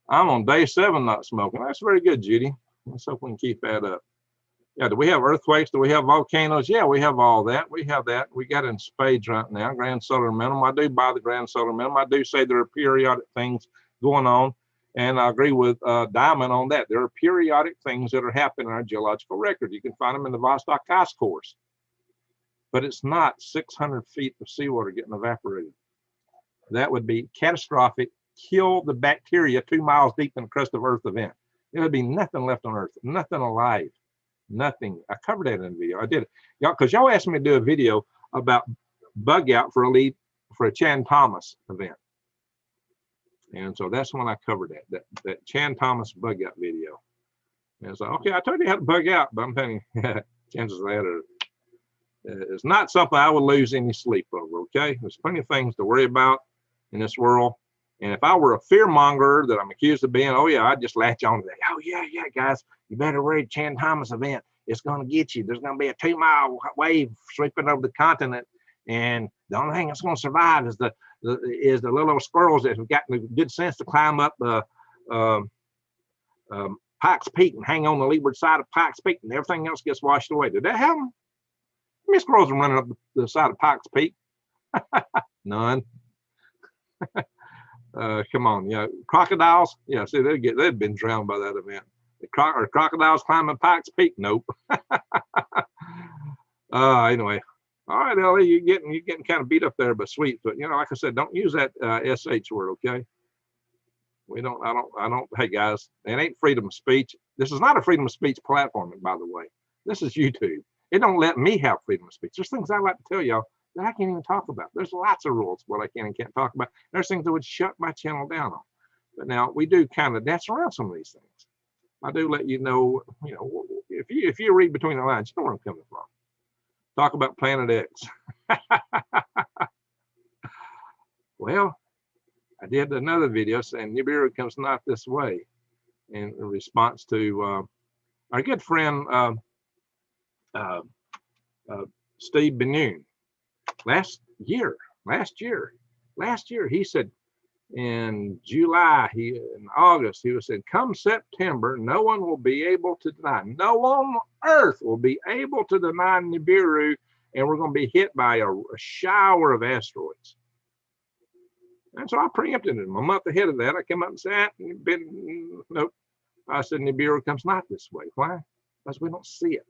on day 7 not smoking. That's very good, Judy. Let's hope we can keep that up. Yeah, do we have earthquakes? Do we have volcanoes? Yeah, we have all that. We have that. We got in spades right now. Grand solar minimum. I do buy the grand solar minimum. I do say there are periodic things going on, and I agree with Diamond on that. There are periodic things that are happening in our geological record. You can find them in the Vostok ice cores, but it's not 600 feet of seawater getting evaporated. That would be catastrophic. Kill the bacteria 2 miles deep in the crust of Earth event. There would be nothing left on Earth, nothing alive. Nothing. I covered that in the video. I did it, y'all, because y'all asked me to do a video about bug out for a Chan Thomas event, and so that's when I covered that Chan Thomas bug out video. And so, okay, I told you how to bug out, but I'm telling you, chances of that are it's not something I would lose any sleep over. Okay, there's plenty of things to worry about in this world, And if I were a fear monger that I'm accused of being, oh yeah, I'd just latch on to that. Oh yeah, yeah, guys, you better read Chan Thomas event. It's going to get you. There's going to be a 2-mile wave sweeping over the continent, and the only thing that's going to survive is the little old squirrels that have got the good sense to climb up Pikes Peak and hang on the leeward side of Pikes Peak, and everything else gets washed away. Did that happen? How many squirrels are running up the side of Pikes Peak? None. Come on, crocodiles. Yeah, see, they'd been drowned by that event. Are crocodiles climbing Pikes Peak? Nope. Anyway, all right, Ellie, you're getting kind of beat up there, but sweet. But like I said, don't use that sh word, okay? I don't. Hey guys, it ain't freedom of speech. This is not a freedom of speech platform, by the way. This is YouTube. It don't let me have freedom of speech. There's things I like to tell y'all that I can't even talk about. There's lots of rules what I can and can't talk about. There's things that would shut my channel down on. But now we do kind of dance around some of these things. I do let you know, if you read between the lines, you know where I'm coming from. Talk about Planet X. Well, I did another video saying Nibiru comes not this way in response to our good friend Steve Benoon. Last year, he said in August, he was saying, come September, no one will be able to deny. No one on Earth will be able to deny Nibiru, and we're going to be hit by a shower of asteroids. And so I preempted him a month ahead of that. I came up and said, nope. I said, Nibiru comes not this way. Why? Because we don't see it.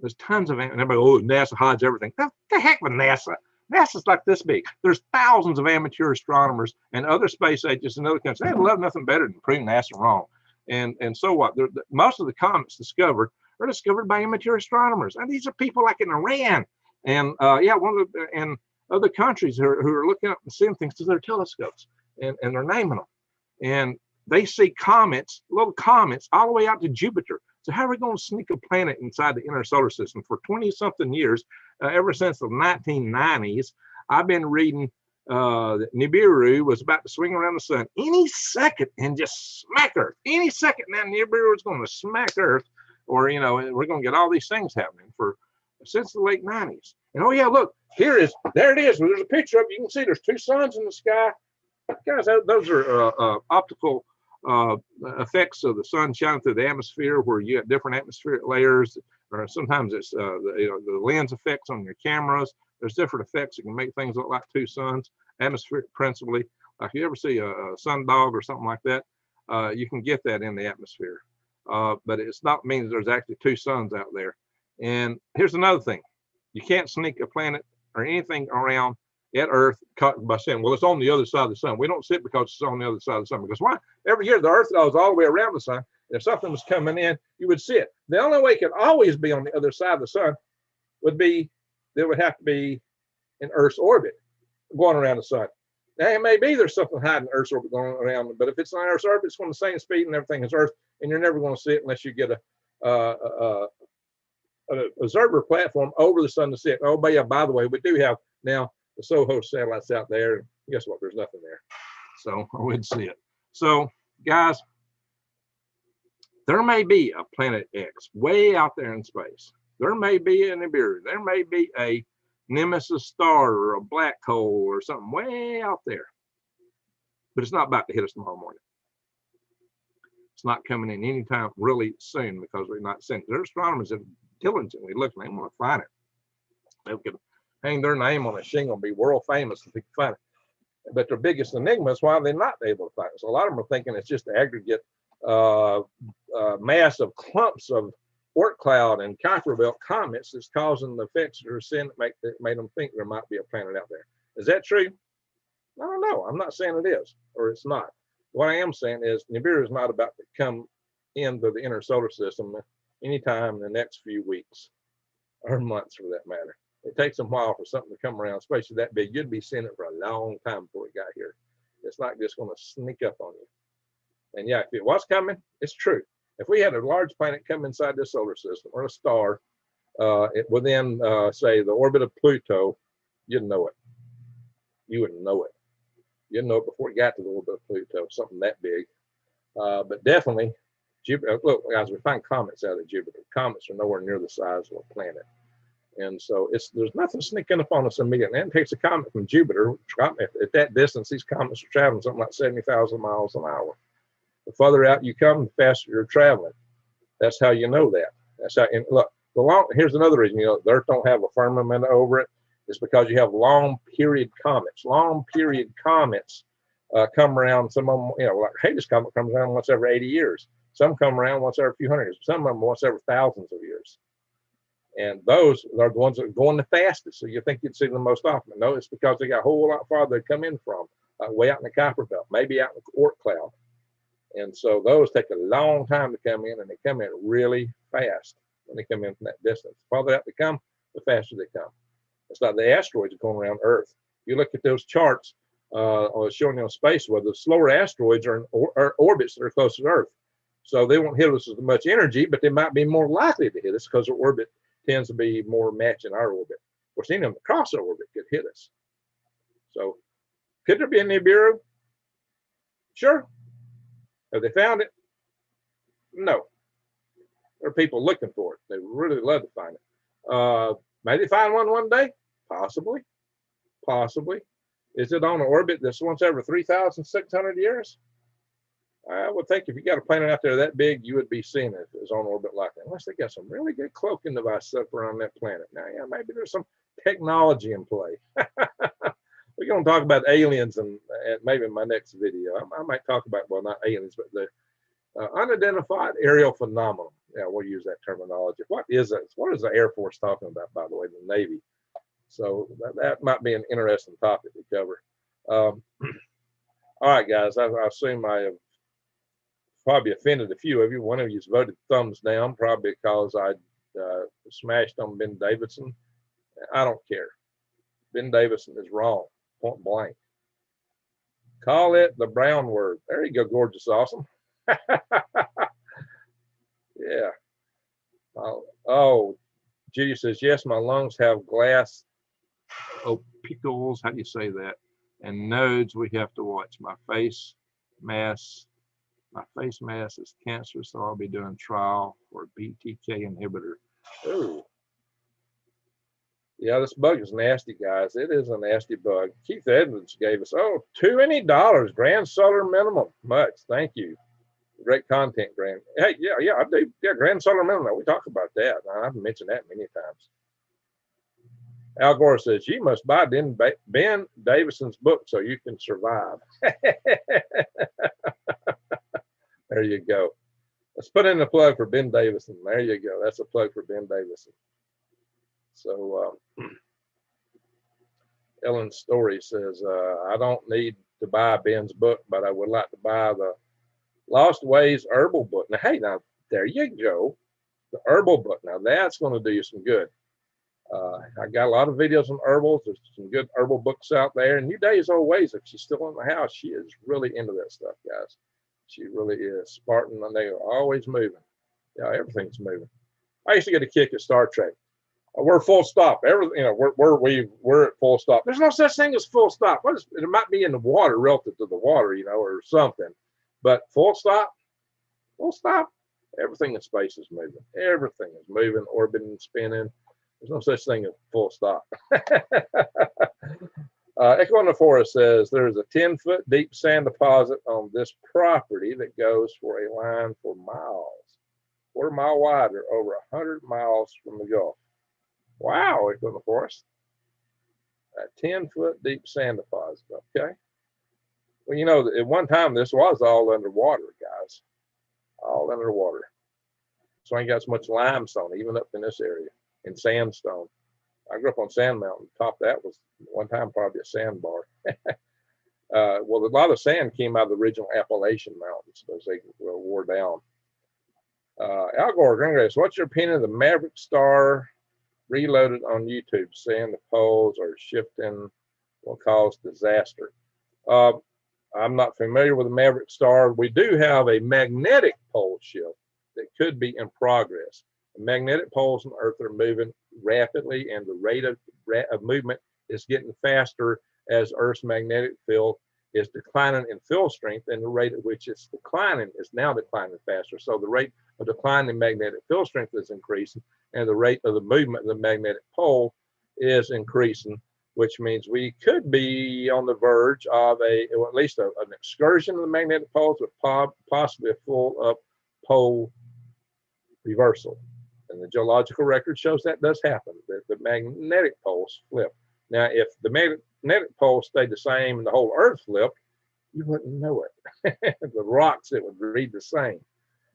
There's tons of, and everybody, oh, NASA hides everything. The heck with NASA. NASA's like this big. There's thousands of amateur astronomers and other space agents in other countries. They'd love nothing better than proving NASA wrong. And so what? Most of the comets discovered are discovered by amateur astronomers. And these are people like in Iran and and other countries who are looking up and seeing things through their telescopes, and they're naming them. And they see comets, little comets, all the way out to Jupiter. So how are we going to sneak a planet inside the inner solar system? For 20-something years, ever since the 1990s, I've been reading that Nibiru was about to swing around the sun any second and just smack Earth. Any second now, Nibiru is going to smack Earth, or we're going to get all these things happening since the late 90s. And oh yeah, look, there it is. There's a picture of it. You can see there's 2 suns in the sky. Guys, those are optical effects of the sun shining through the atmosphere, where you have different atmospheric layers, or sometimes it's the lens effects on your cameras. There's different effects that can make things look like 2 suns, atmospheric principally. Like you ever see a sundog or something like that, you can get that in the atmosphere. But it's not means there's actually 2 suns out there. And here's another thing. You can't sneak a planet or anything around at Earth by saying, well, it's on the other side of the sun. We don't see it because it's on the other side of the sun. Because why? Every year the Earth goes all the way around the sun. If something was coming in, you would see it. The only way it could always be on the other side of the sun would be there would have to be in Earth's orbit going around the sun. Now, it may be there's something hiding in Earth's orbit going around, but if it's on Earth's orbit, it's going the same speed and everything as Earth, and you're never going to see it unless you get an observer platform over the sun to see it. Oh, but yeah, by the way, we do have now the SOHO satellites out there, and guess what? There's nothing there, so I wouldn't see it. So, guys, there may be a Planet X way out there in space. There may be a Nibiru. There may be a Nemesis star or a black hole or something way out there, but it's not about to hit us tomorrow morning. It's not coming in anytime really soon because we're not seeing it. There are astronomers that diligently looking. They want to find it. They could hang their name on a shingle and be world famous if they can find it. But their biggest enigma is why they're not able to find it. So a lot of them are thinking it's just the aggregate mass of clumps of Oort cloud and Kuiper belt comets that's causing the effects that are seeing that made them think there might be a planet out there. Is that true? I don't know. I'm not saying it is or it's not. What I am saying is Nibiru is not about to come into the inner solar system anytime in the next few weeks or months for that matter. It takes a while for something to come around, especially that big. You'd be seeing it for a long time before it got here. It's not just going to sneak up on you. And yeah, if it was coming, it's true. If we had a large planet come inside this solar system or a star within, say, the orbit of Pluto, you'd know it. You wouldn't know it. You'd know it before it got to the orbit of Pluto, something that big. But definitely, Jupiter. Look, guys, we find comets out of Jupiter. Comets are nowhere near the size of a planet. And so there's nothing sneaking up on us immediately. And it takes a comet from Jupiter. At that distance, these comets are traveling something like 70,000 miles an hour. The further out you come, the faster you're traveling. That's how you know that. That's how. And look, here's another reason. The Earth don't have a firmament over it. It's because you have long period comets. Long period comets come around. Some of them, like Hades comet comes around once every 80 years. Some come around once every few hundred years. Some of them once every thousands of years. And those are the ones that are going the fastest. So you think you'd see them most often. No, it's because they got a whole lot farther to come in from, way out in the Kuiper Belt, maybe out in the Oort cloud. And so those take a long time to come in, and they come in really fast when they come in from that distance. The farther out they come, the faster they come. It's like the asteroids are going around Earth. You look at those charts showing you on space weather, the slower asteroids are in orbits that are closer to Earth. So they won't hit us with as much energy, but they might be more likely to hit us because their orbit tends to be more matching our orbit. Of course, any of them across our orbit could hit us. So could there be a Nibiru? Sure. Have they found it? No. There are people looking for it. They really love to find it. Maybe find one day? Possibly. Possibly. Is it on an orbit that's once every 3,600 years? I would think if you got a planet out there that big, you would be seeing it if it was on orbit like that. Unless they got some really good cloaking devices up around that planet. Now, yeah, maybe there's some technology in play. We're going to talk about aliens and maybe in my next video. I might talk about, well, not aliens, but the unidentified aerial phenomenon. Yeah, we'll use that terminology. What is that? What is the Air Force talking about, by the way, the Navy? So that might be an interesting topic to cover. All right, guys, I assume I have probably offended a few of you. One of you's voted thumbs down, probably because I smashed on Ben Davidson. I don't care. Ben Davidson is wrong, point blank. Call it the brown word. There you go, gorgeous, awesome. Yeah. Oh, Judy says, yes, my lungs have glass opicles. How do you say that? And nodes we have to watch. My face mass is cancerous, so I'll be doing trial for BTK inhibitor. Oh. Yeah, this bug is nasty, guys. It is a nasty bug. Keith Edmonds gave us, $20, grand solar minimum. Much. Thank you. Great content, Grand. Hey, yeah, I do. Yeah, grand solar minimum. We talk about that. I've mentioned that many times. Al Gore says, you must buy Ben Davison's book so you can survive. There you go. Let's put in a plug for Ben Davison. There you go. That's a plug for Ben Davison. So Ellen Story says, I don't need to buy Ben's book, but I would like to buy the Lost Ways herbal book. Now, hey, now, there you go. The herbal book. Now, that's going to do you some good. I got a lot of videos on herbals. There's some good herbal books out there. And New Days Old Ways, if she's still in the house, she is really into that stuff, guys. She really is. Spartan, and they are always moving. Yeah, everything's moving. I used to get a kick at Star Trek. We're full stop. Everything, we're at full stop. There's no such thing as full stop. It might be in the water, relative to the water, or something. But full stop. Everything in space is moving. Everything is moving, orbiting, spinning. There's no such thing as full stop. Equinophora says there's a 10-foot deep sand deposit on this property that goes for a line for miles, quarter-mile wide or over 100 miles from the Gulf. Wow, Equinophora. A 10-foot deep sand deposit. Okay. Well, at one time this was all underwater, guys. All underwater. So I ain't got so much limestone, even up in this area, in sandstone. I grew up on Sand Mountain. Top of that was one time probably a sandbar. Well, a lot of sand came out of the original Appalachian Mountains as they wore down. Al Gore, Greengrass, what's your opinion of the Maverick Star Reloaded on YouTube, saying the poles are shifting will cause disaster? I'm not familiar with the Maverick Star. We do have a magnetic pole shift that could be in progress. The magnetic poles on Earth are moving rapidly, and the rate of movement is getting faster as Earth's magnetic field is declining in field strength, and the rate at which it's declining is now declining faster. So the rate of decline in magnetic field strength is increasing, and the rate of the movement of the magnetic pole is increasing, which means we could be on the verge of or at least an excursion of the magnetic poles, but possibly a full up pole reversal. And the geological record shows that does happen, that the magnetic poles flip. Now, if the magnetic pole stayed the same and the whole Earth flipped, you wouldn't know it. The rocks, it would read the same.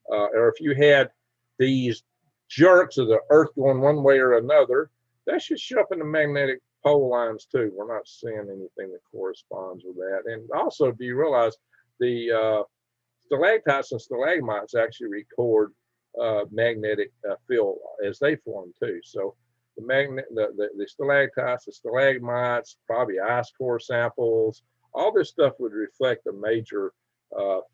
Or if you had these jerks of the Earth going one way or another, that should show up in the magnetic pole lines too. We're not seeing anything that corresponds with that. And also, do you realize the stalactites and stalagmites actually record magnetic field as they form too? So the stalactites, the stalagmites, probably ice core samples, all this stuff would reflect a major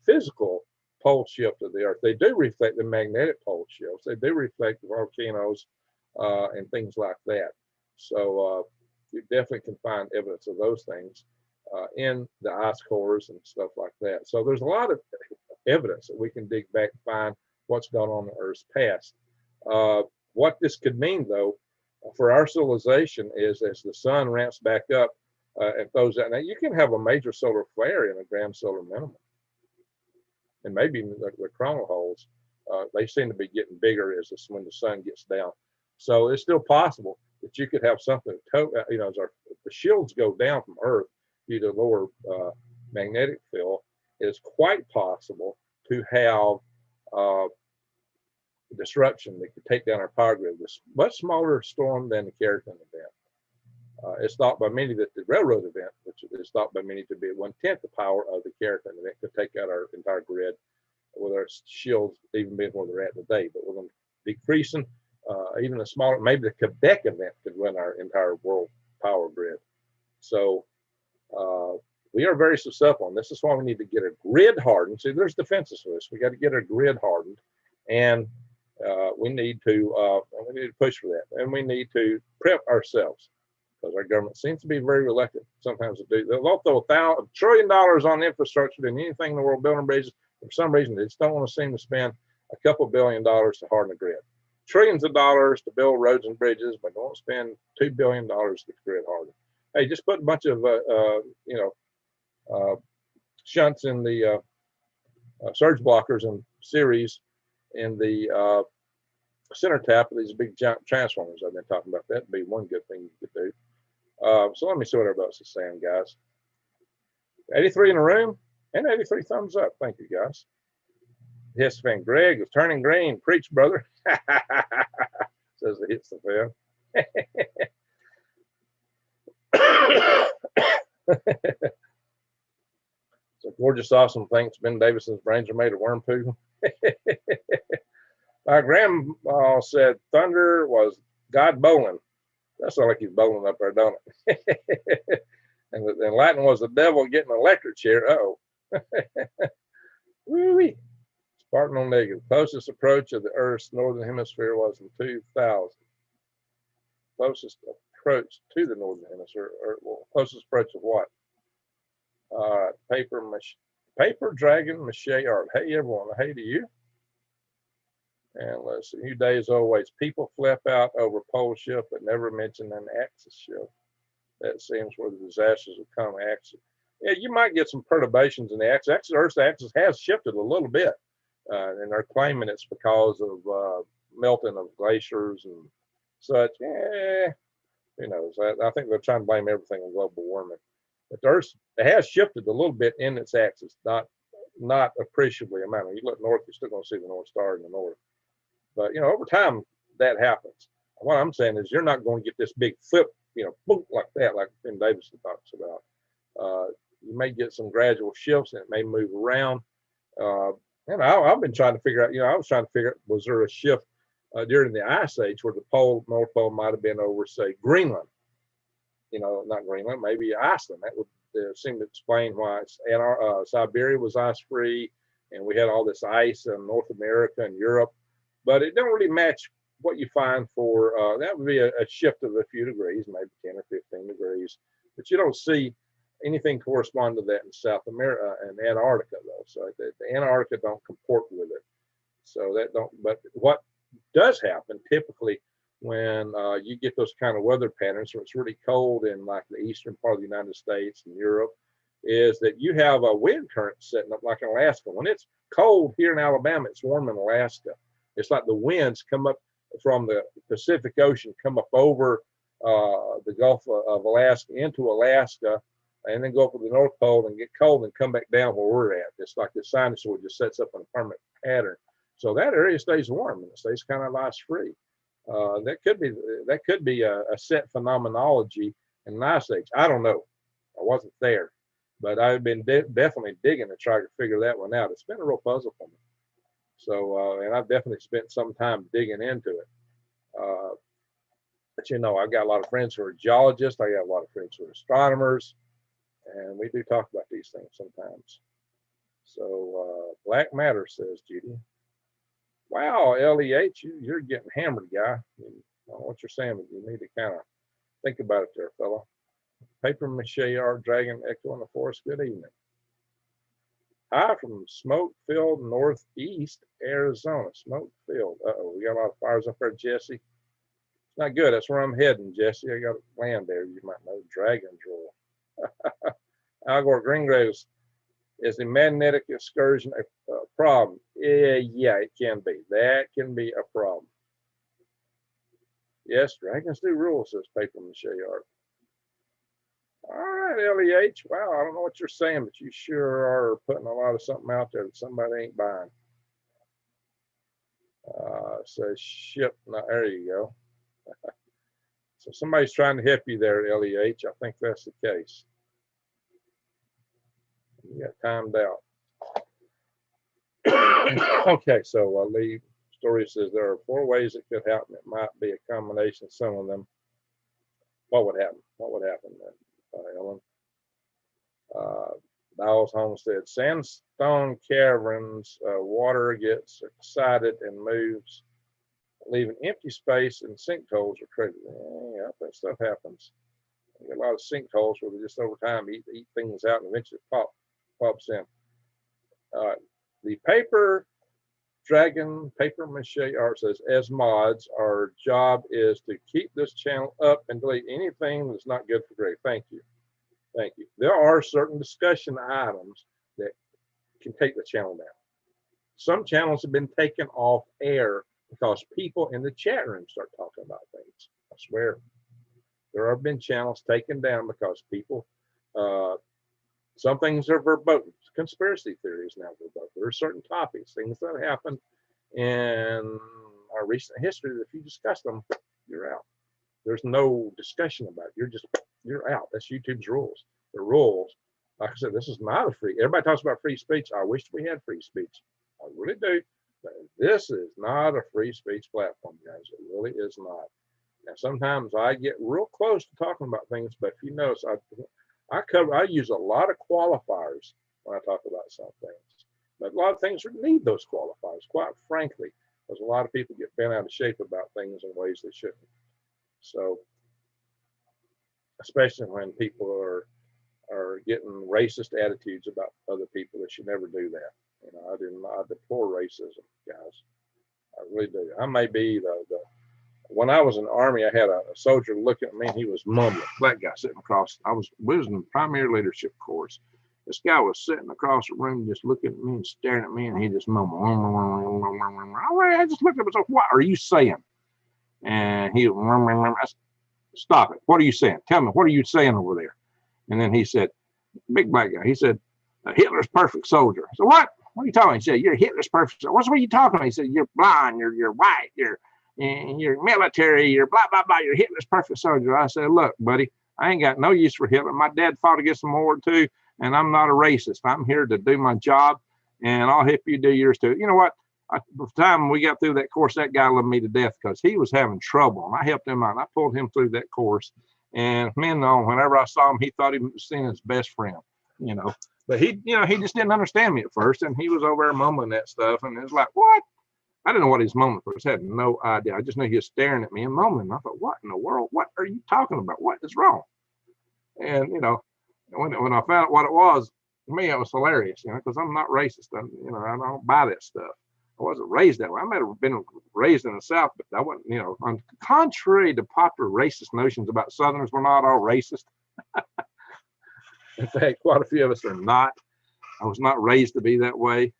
physical pole shift of the Earth. They do reflect the magnetic pole shifts. They do reflect the volcanoes and things like that. So you definitely can find evidence of those things in the ice cores and stuff like that. So there's a lot of evidence that we can dig back and find what's gone on in Earth's past. What this could mean, though, for our civilization is as the sun ramps back up and throws out. Now, you can have a major solar flare in a grand solar minimum. And maybe the coronal holes, they seem to be getting bigger when the sun gets down. So it's still possible that you could have something, as the shields go down from Earth due to lower magnetic field, it's quite possible to have disruption that could take down our power grid. This much smaller storm than the Keratin event. It's thought by many that the railroad event, which is thought by many to be 1/10 the power of the Keratin event, could take out our entire grid, with our shields even being where they're at today. But we're going to decreasing. Even a smaller, maybe the Quebec event could run our entire world power grid. So we are very susceptible, and this is why we need to get a grid hardened. See, there's defenses for this. We got to get our grid hardened, and we need to push for that, and we need to prep ourselves, because our government seems to be very reluctant sometimes to do. They'll throw $1 trillion on infrastructure than anything in the world, building bridges. For some reason, they just don't want to seem to spend a couple $1 billion to harden the grid. Trillions of dollars to build roads and bridges, but don't spend $2 billion to get the grid hardened. Hey, just put a bunch of shunts in the surge blockers and series in the center tap of these big giant transformers I've been talking about. That'd be one good thing you could do. So let me see what everybody else is saying, guys. 83 in the room and 83 thumbs up. Thank you, guys. Yes, fan Greg is turning green. Preach, brother. Says it hits the fan. So gorgeous, awesome. Thanks. Ben Davison's brains are made of worm poo. My grandma said thunder was God bowling. That sounds like he's bowling up there, don't it? and Latin was the devil getting an electric chair. Uh-oh. Woo-wee. Spartan negative. Closest approach of the Earth's northern hemisphere was in 2000. Closest approach to the northern hemisphere, or well, closest approach of what? Paper dragon mache art. Hey everyone, hey to you. And let's see, new days always. People flip out over pole shift, but never mention an axis shift. That seems where the disasters will come. Axis. Yeah, you might get some perturbations in the axis. Earth's axis has shifted a little bit, and they're claiming it's because of melting of glaciers and such. Yeah, who knows? I think they're trying to blame everything on global warming. But the Earth, it has shifted a little bit in its axis, not appreciably amount. When you look north, you're still going to see the North Star in the north. But over time that happens. What I'm saying is you're not going to get this big flip, boom, like that, like Ben Davison talks about. You may get some gradual shifts, and it may move around. And I've been trying to figure out. I was trying to figure out, was there a shift during the Ice Age where the North Pole might have been over, say, Greenland? Not Greenland, maybe Iceland. That would seem to explain why Siberia was ice-free, and we had all this ice in North America and Europe. But it don't really match what you find for, that would be a shift of a few degrees, maybe 10 or 15 degrees. But you don't see anything correspond to that in South America and Antarctica though. So the Antarctica don't comport with it. So that don't. But what does happen typically when you get those kind of weather patterns, where it's really cold in like the eastern part of the United States and Europe, is that you have a wind current setting up like in Alaska. When it's cold here in Alabama, it's warm in Alaska. It's like the winds come up from the Pacific Ocean, come up over the Gulf of Alaska into Alaska, and then go up to the North Pole and get cold and come back down where we're at. It's like the sinusoid just sets up in a permanent pattern. So that area stays warm and it stays kind of ice free. That could be a set phenomenology in an ice age. I don't know. I wasn't there, but I've been definitely digging to try to figure that one out. It's been a real puzzle for me. So, and I've definitely spent some time digging into it. But you know, I've got a lot of friends who are geologists. I got a lot of friends who are astronomers, and we do talk about these things sometimes. So, Black Matter, says Judy. Wow, LEH, you're getting hammered, guy. I don't know what you're saying, but you need to kind of think about it there, fella. Paper mache art, dragon, echo in the forest. Good evening. Hi from smoke-filled northeast Arizona. Smoke-filled. Uh-oh, we got a lot of fires up there, Jesse. It's not good. That's where I'm heading, Jesse. I got land there. You might know Dragon Drool. Al Gore Greengraves. Is the magnetic excursion a problem? Yeah, it can be. That can be a problem. Yes, dragons do rule, says Paper Mache Art. All right, LEH. Wow, I don't know what you're saying, but you sure are putting a lot of something out there that somebody ain't buying. Says ship. No, there you go. So somebody's trying to help you there, LEH. I think that's the case. You got timed out. Okay, so Lee Story says there are 4 ways it could happen. It might be a combination of some of them. What would happen? What would happen then, Ellen? Dowell's Homestead. Sandstone caverns, water gets excited and moves, leaving empty space, and sinkholes are created. Yeah, that stuff happens. You get a lot of sinkholes where they just over time eat things out and eventually pops in. The paper mache art says, as mods, our job is to keep this channel up and delete anything that's not good for Greg. Thank you. Thank you. There are certain discussion items that can take the channel down. Some channels have been taken off air because people in the chat room start talking about things. I swear. There have been channels taken down because people, some things are verboten. Conspiracy theories now verboten. There are certain topics, things that happen in our recent history that if you discuss them, you're out. There's no discussion about it. You're out. That's YouTube's rules. The rules, like I said, this is not a free, everybody talks about free speech. I wish we had free speech. I really do. But this is not a free speech platform, guys. It really is not. Now, sometimes I get real close to talking about things, but if you notice, I use a lot of qualifiers when I talk about some things. But a lot of things need those qualifiers, quite frankly, because a lot of people get bent out of shape about things in ways they shouldn't. So, especially when people are getting racist attitudes about other people, they should never do that. You know, I deplore racism, guys. I really do. I may be when I was in the Army, I had a soldier look at me and he was mumbling. Black guy sitting across, we was in the primary leadership course. This guy was sitting across the room just looking at me and staring at me, and he just mumbled. I just looked at him and said, what are you saying? And he stop it. What are you saying? Tell me, what are you saying over there? And then he said, big black guy, he said, Hitler's perfect soldier. So what? What are you talking about? He said, you're Hitler's perfect soldier. What are you talking about? He said, you're blind, you're white, you're military, you're blah, blah, blah, you're Hitler's perfect soldier. I said, look, buddy, I ain't got no use for Hitler. My dad fought against him in World War II, and I'm not a racist. I'm here to do my job, and I'll help you do yours too. You know what? By the time we got through that course, that guy loved me to death because he was having trouble, and I helped him out. And I pulled him through that course, and man, whenever I saw him, he thought he was seeing his best friend, you know. But he just didn't understand me at first, and he was over there mumbling that stuff, and it was like, what? I didn't know what his moment was. I had no idea. I just knew he was staring at me and mumbling. I thought, what in the world? What are you talking about? What is wrong? And, you know, When I found out what it was, to me it was hilarious, you know, because I'm not racist. You know, I don't buy that stuff. I wasn't raised that way. I might have been raised in the South, but I wasn't, you know, contrary to popular racist notions about Southerners, we're not all racist. In fact, quite a few of us are not. I was not raised to be that way.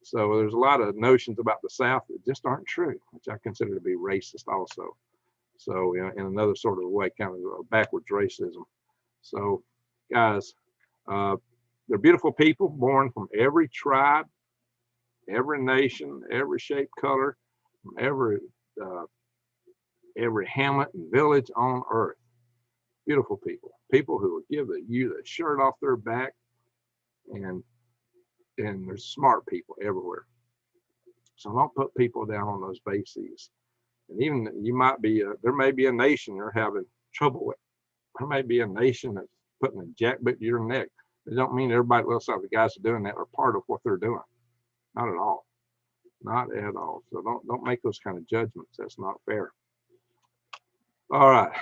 So there's a lot of notions about the South that just aren't true, which I consider to be racist also. So in another sort of way, kind of backwards racism. So guys, they're beautiful people born from every tribe, every nation, every shape, color, from every hamlet and village on earth. Beautiful people, people who will give you the shirt off their back, and there's smart people everywhere. So don't put people down on those bases. And even you might be, there may be a nation you're having trouble with. There may be a nation that's putting a jackboot to your neck. It don't mean everybody looks like the guys are doing that are part of what they're doing. Not at all. Not at all. So don't make those kind of judgments. That's not fair. All right.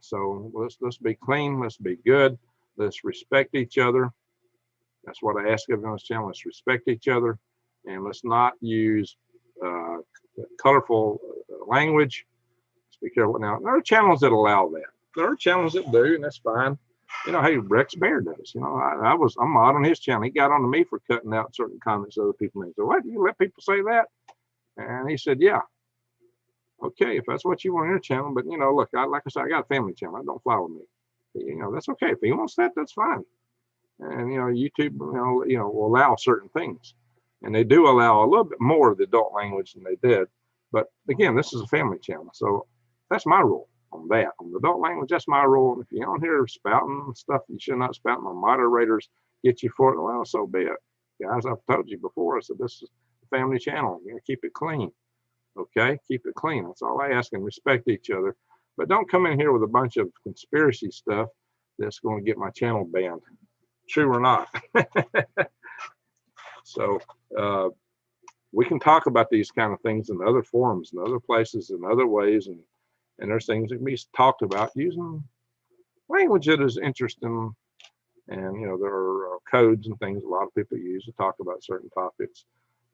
So let's be clean. Let's be good. Let's respect each other. That's what I ask everyone on this channel. Let's respect each other, and let's not use colorful language. Let's be careful. Now, there are channels that allow that. There are channels that do, and that's fine. You know, hey, Rex Bear does. You know, I'm mod on his channel. He got on to me for cutting out certain comments other people made. So, what, do you let people say that? And he said, yeah. Okay, if that's what you want on your channel. But, you know, look, like I said, I got a family channel. I don't follow me. You know, that's okay. If he wants that, that's fine. And, you know, YouTube, you know, will allow certain things. And they do allow a little bit more of the adult language than they did. But, again, this is a family channel. So that's my rule on that. On the adult language, that's my rule. If you're on here spouting stuff you should not spout, my moderators get you for it, well, so be it. Guys, I've told you before, I said this is a family channel. You're going to keep it clean. Okay? Keep it clean. That's all I ask, and respect each other. But don't come in here with a bunch of conspiracy stuff that's going to get my channel banned. True or not. So we can talk about these kind of things in other forums and other places and other ways, and there's things that can be talked about using language that is interesting. And you know, there are codes and things a lot of people use to talk about certain topics.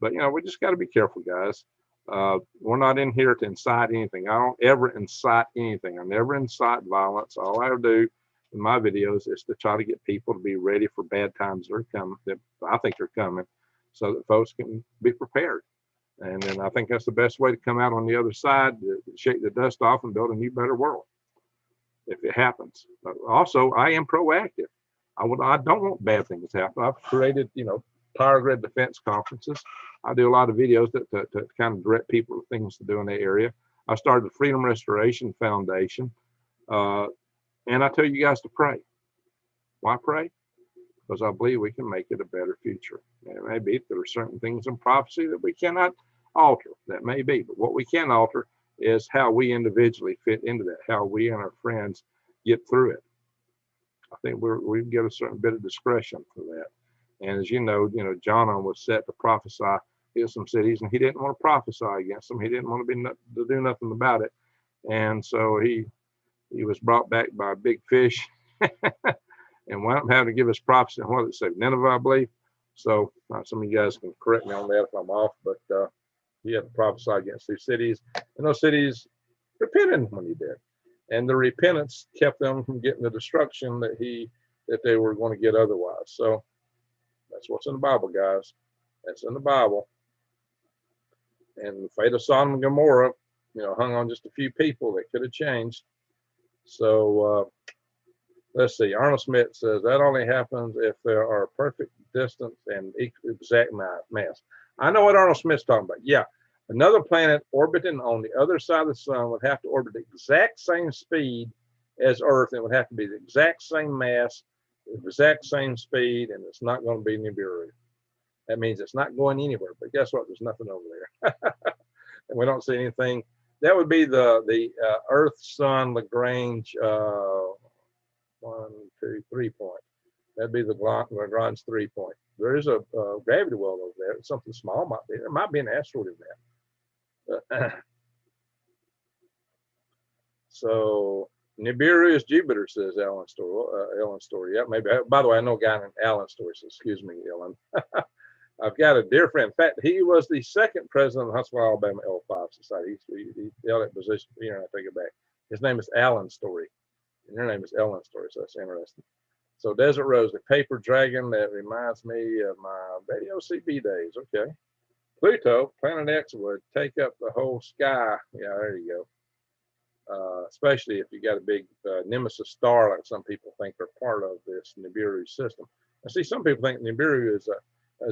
But you know, we just got to be careful, guys. We're not in here to incite anything. I don't ever incite anything. I never incite violence. All I ever do in my videos is to try to get people to be ready for bad times that are coming, that I think are coming, so that folks can be prepared. And then I think that's the best way to come out on the other side, to shake the dust off and build a new, better world, if it happens. But also, I am proactive. I don't want bad things to happen. I've created, you know, power grid defense conferences. I do a lot of videos to kind of direct people to things to do in the area. I started the Freedom Restoration Foundation. And I tell you guys to pray. Why pray? Because I believe we can make it a better future. And it may be that there are certain things in prophecy that we cannot alter. That may be. But what we can alter is how we individually fit into that, how we and our friends get through it. I think we get a certain bit of discretion for that. And as you know, John was set to prophesy in some cities, and he didn't want to prophesy against them. He didn't want to do nothing about it. And so he was brought back by a big fish and wound up having to give his prophecy. What did it say? Nineveh, I believe. So some of you guys can correct me on that if I'm off, but he had to prophesy against these cities, and those cities repented when he did. And the repentance kept them from getting the destruction that they were going to get otherwise. So that's what's in the Bible, guys. That's in the Bible. And the fate of Sodom and Gomorrah, hung on just a few people that could have changed. So let's see. Arnold Smith says that only happens if there are perfect distance and exact mass. I know what Arnold Smith's talking about. Yeah. Another planet orbiting on the other side of the sun would have to orbit the exact same speed as Earth. It would have to be the exact same mass, the exact same speed, and it's not going to be Nibiru. That means it's not going anywhere. But guess what? There's nothing over there. And we don't see anything. That would be the Earth, Sun, Lagrange 1, 2, 3 point. That'd be the Lagrange 3 point. There is a gravity well over there. Something small might be. There might be an asteroid in that. So Nibiru is Jupiter, says Ellen Story. Ellen Story. Yeah, maybe. By the way, I know a guy named Alan Story. So excuse me, Ellen. I've got a dear friend. In fact, he was the second president of the Huntsville, Alabama L5 Society. He held that position for a year, and I take it back. His name is Alan Story, and her name is Ellen Story. So that's interesting. So Desert Rose, the paper dragon that reminds me of my radio CB days. Okay. Pluto, Planet X, would take up the whole sky. Yeah, there you go. Especially if you got a big nemesis star, like some people think are part of this Nibiru system. I see some people think Nibiru is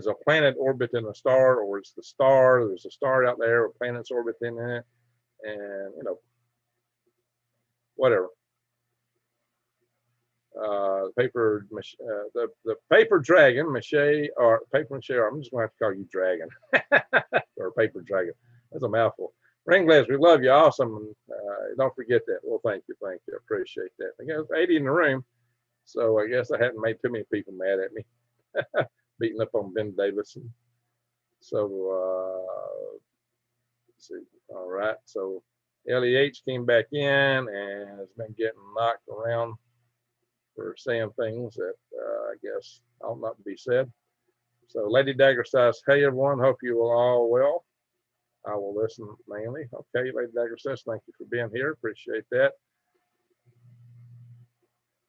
a planet orbiting a star, or it's the star. There's a star out there, or planets orbiting in it, and you know, whatever. The paper dragon, Mache, or paper mache, or I'm just going to have to call you Dragon, or paper dragon. That's a mouthful. Ring glass, we love you, awesome. And, don't forget that. Well, thank you, appreciate that. I guess 80 in the room, so I guess I hadn't made too many people mad at me, beating up on Ben Davidson. So let's see. All right, so LEH came back in and has been getting knocked around for saying things that I guess ought not be said. So Lady Dagger says, hey everyone, hope you are all well. I will listen mainly. Okay, Lady Dagger says, thank you for being here. Appreciate that.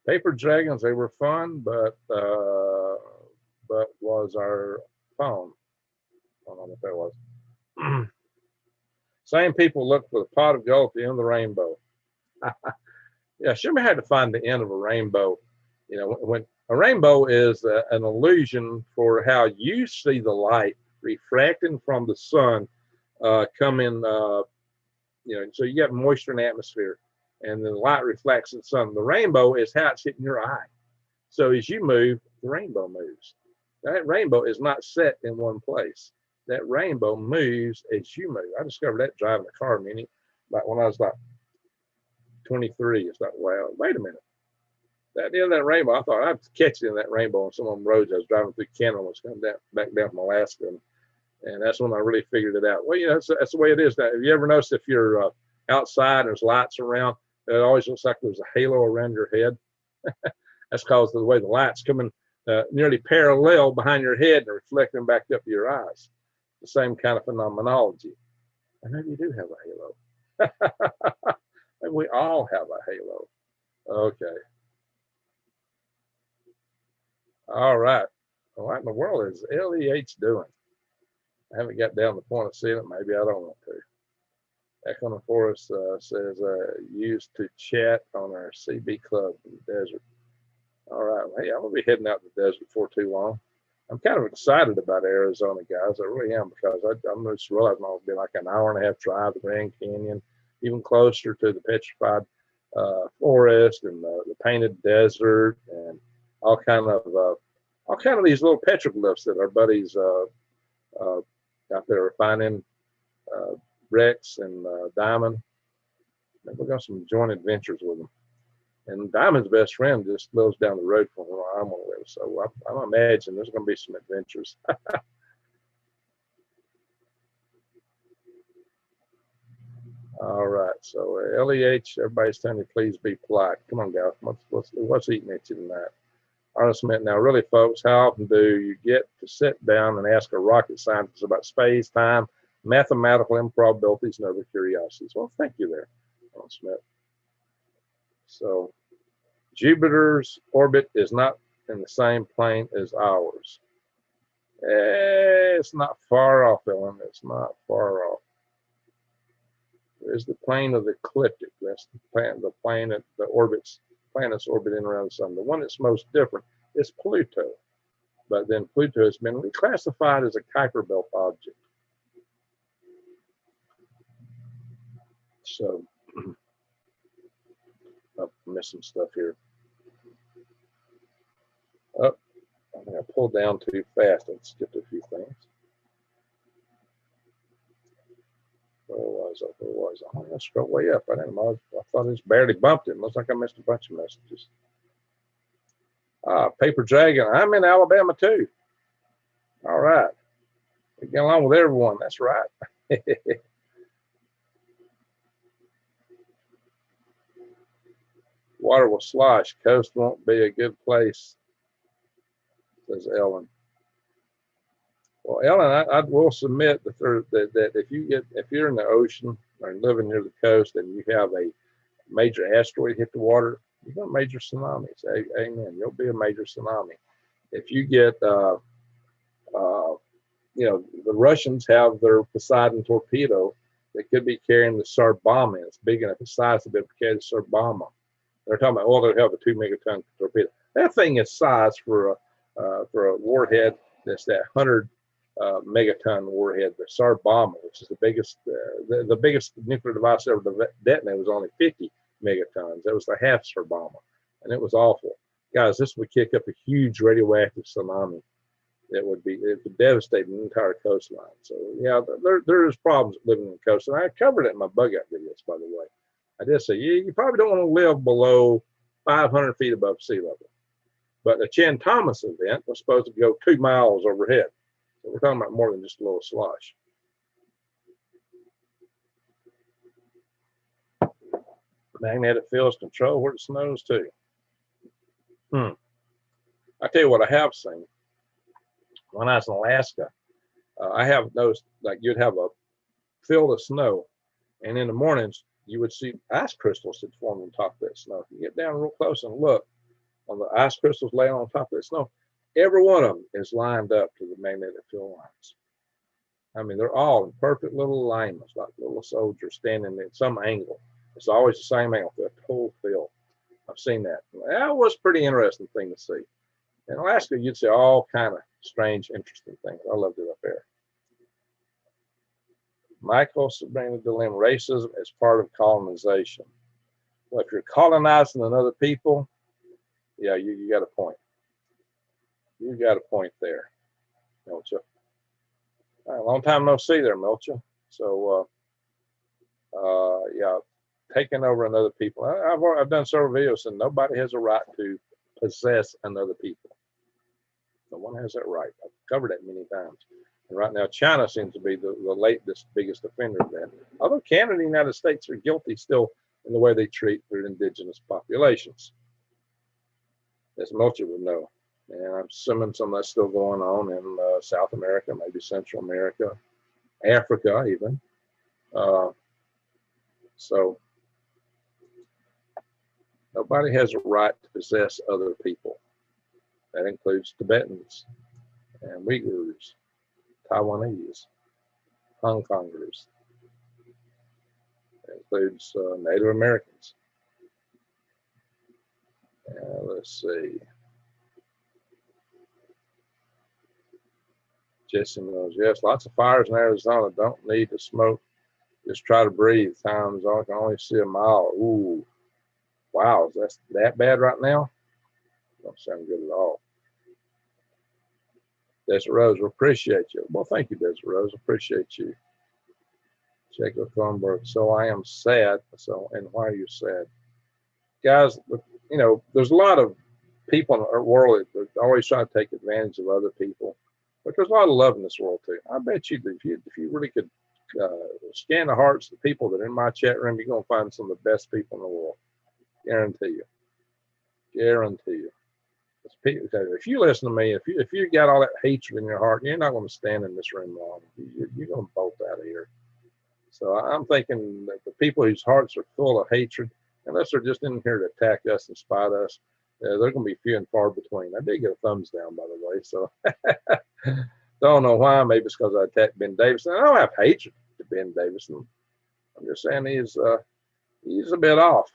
Paper dragons, they were fun, but was our phone. I don't know what that was. Same people look for the pot of gold at the end of the rainbow. Yeah, Shimmer had to find the end of a rainbow. You know, when a rainbow is an illusion for how you see the light refracting from the sun coming, you know, so you got moisture in the atmosphere and the light reflects in the sun. The rainbow is how it's hitting your eye. So as you move, the rainbow moves. That rainbow is not set in one place. That rainbow moves as you move. I discovered that driving a car mini, like when I was like 23. It's like, wow, wait a minute. That end of that rainbow, I thought I'd catch it in that rainbow on some of them roads. I was driving through Canada, was coming down, back down from Alaska, and that's when I really figured it out. Well, you know, that's the way it is. Now, have you ever noticed if you're outside and there's lights around, it always looks like there's a halo around your head? That's because of the way the light's coming nearly parallel behind your head and reflecting back up your eyes. The same kind of phenomenology. And maybe you do have a halo. Maybe we all have a halo. Okay. All right. What in the world is LEH doing? I haven't got down to the point of seeing it. Maybe I don't want to. Echo Forest says used to chat on our CB club in the desert. All right. Well, hey, I'm going to be heading out to the desert before too long. I'm kind of excited about Arizona, guys. I really am, because I'm just realizing it'll be like an hour and a half drive to Grand Canyon, even closer to the petrified forest and the painted desert and all kind of these little petroglyphs that our buddies out there are finding, Rex and Diamond. We've got some joint adventures with them. And Diamond's best friend just lives down the road from where I'm going to live. So I imagine there's going to be some adventures. All right. So LEH, everybody's telling me please be polite. Come on, guys. What's eating at you tonight? Arnold Smith. Now, really, folks, how often do you get to sit down and ask a rocket scientist about space, time, mathematical improbabilities, and other curiosities? Well, thank you there, Arnold Smith. So Jupiter's orbit is not in the same plane as ours. It's not far off, Ellen. It's not far off. There's the plane of the ecliptic. That's the planet, the orbits, planets orbiting around the sun. The one that's most different is Pluto. But then Pluto has been reclassified as a Kuiper Belt object. So, I'm missing stuff here. Oh, I think I pulled down too fast and skipped a few things. Where was I? Oh, I scrolled way up. I thought I just barely bumped it. Looks like I missed a bunch of messages. Paper Dragon, I'm in Alabama too. All right. We get along with everyone. That's right. Water will slosh. Coast won't be a good place, says Ellen. Well, Ellen, I will submit that if you're in the ocean or living near the coast and you have a major asteroid hit the water, you got major tsunamis. Amen. You'll be a major tsunami. If you get, the Russians have their Poseidon torpedo that could be carrying the Tsar bomb in. It's big enough in size to be able to carry the Tsar bomb. They're talking about, oh, they'll have a 2 megaton torpedo. That thing is size for a warhead that's that 100 megaton warhead. The Tsar bomb, which is the biggest nuclear device ever detonated, was only 50 megatons. That was the half Tsar bomb, and it was awful. Guys, this would kick up a huge radioactive tsunami. It would devastate an entire coastline. So yeah, there's problems living in the coast, and I covered it in my bug out videos, by the way. I did say you probably don't want to live below 500 feet above sea level. But the Chan Thomas event was supposed to go 2 miles overhead. So we're talking about more than just a little slosh. Magnetic fields control where it snows too. I tell you what I have seen. When I was in Alaska, I have noticed like you'd have a field of snow, and in the mornings you would see ice crystals that form on top of that snow. If you get down real close and look on the ice crystals laying on top of that snow, every one of them is lined up to the magnetic field lines. I mean, they're all in perfect little alignments, like little soldiers standing at some angle. It's always the same angle for the whole field. I've seen that. That was a pretty interesting thing to see. In Alaska, you'd see all kind of strange, interesting things. I loved it up there. Michael Sabrina Dilemma, racism is part of colonization. Well, if you're colonizing another people, yeah, you got a point. You got a point there, Milcha. All right, long time no see there, Milcha. So, yeah, taking over another people. I've done several videos, and nobody has a right to possess another people. No one has that right. I've covered that many times. And right now, China seems to be the latest biggest offender of that. Although Canada and the United States are guilty still in the way they treat their indigenous populations, as most of you would know. And I'm assuming some of that's still going on in South America, maybe Central America, Africa even. So nobody has a right to possess other people. That includes Tibetans and Uyghurs, Taiwanese, Hong Kongers. It includes Native Americans. Let's see. Jesse knows, yes, lots of fires in Arizona. Don't need to smoke. Just try to breathe. Time zone can only see a mile. Ooh, wow, is that bad right now? Don't sound good at all. Desert Rose, we appreciate you. Well, thank you, Desert Rose. Appreciate you. Jacob Thornburg. So I am sad. So, and why are you sad? Guys, there's a lot of people in our world that are always trying to take advantage of other people. But there's a lot of love in this world too. I bet you that if you really could scan the hearts of the people that are in my chat room, you're going to find some of the best people in the world. Guarantee you. Guarantee you. If you listen to me, if you got all that hatred in your heart, you're not going to stand in this room long. You're going to bolt out of here. So I'm thinking that the people whose hearts are full of hatred, unless they're just in here to attack us and spite us, they're going to be few and far between. I did get a thumbs down, by the way. So don't know why. Maybe it's because I attacked Ben Davison. I don't have hatred to Ben Davison. I'm just saying he's a bit off.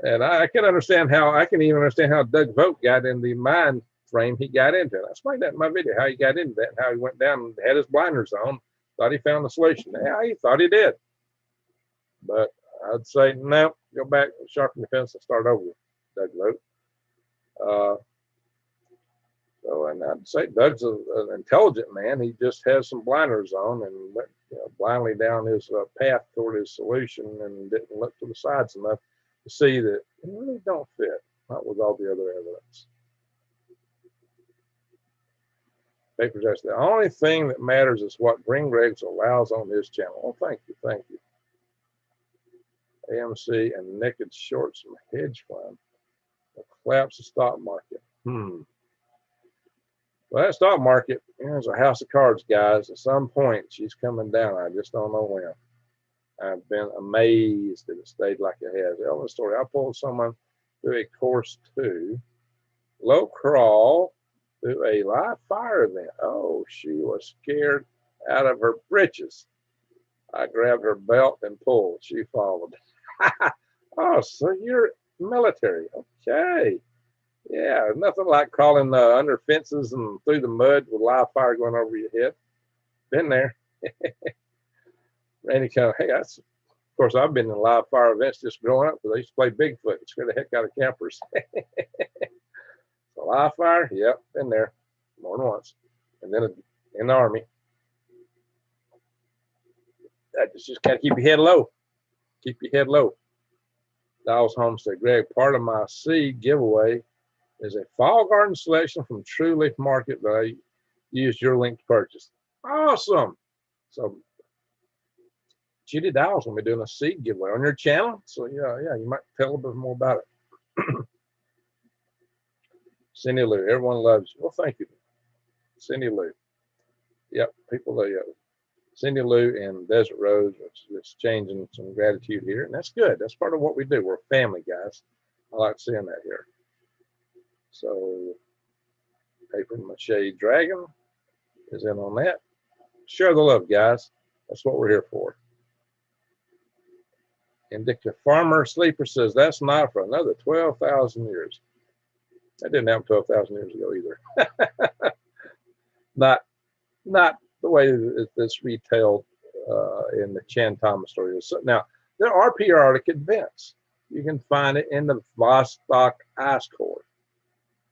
And I can even understand how Doug Vogt got in the mind frame he got into. I explained that in my video, how he got into that and how he went down and had his blinders on, thought he found the solution. Yeah, he thought he did. But I'd say, no, go back, sharpen the fence and start over with Doug Vogt. And I'd say Doug's an intelligent man. He just has some blinders on and went blindly down his path toward his solution and didn't look to the sides enough to see that it really don't fit, not with all the other evidence. Papers ask, the only thing that matters is what Green Greg's allows on his channel. Oh, thank you, thank you. AMC and naked shorts from hedge fund will collapse the stock market. Well, that stock market is a house of cards, guys. At some point, she's coming down. I just don't know when. I've been amazed that it stayed like it has. Tell the story. I pulled someone through a course too. Low crawl through a live fire event. Oh, she was scared out of her britches. I grabbed her belt and pulled. She followed. Oh, so you're military. Okay. Yeah, nothing like crawling under fences and through the mud with live fire going over your head. Been there. Randy kind of, hey, of course, I've been in live fire events just growing up because I used to play Bigfoot and scare the heck out of campers. So live fire, yep, been there more than once. And then in the Army. Just got to keep your head low. Keep your head low. Dawes Homestead. Greg, part of my seed giveaway is a fall garden selection from True Leaf Market that I used your link to purchase. Awesome. So Judy Dawes will be doing a seed giveaway on your channel. So yeah, you might tell a little bit more about it. Cindy Lou, everyone loves you. Well, thank you. Cindy Lou. Yep, people Cindy Lou and Desert Rose are exchanging some gratitude here, and that's good. That's part of what we do. We're a family, guys. I like seeing that here. So, paper mache dragon is in on that. Share the love, guys. That's what we're here for. Indica Farmer Sleeper says that's not for another 12,000 years. That didn't happen 12,000 years ago either. Not the way it's retailed in the Chan Thomas story. So, now, there are periodic events. You can find it in the Vostok ice core.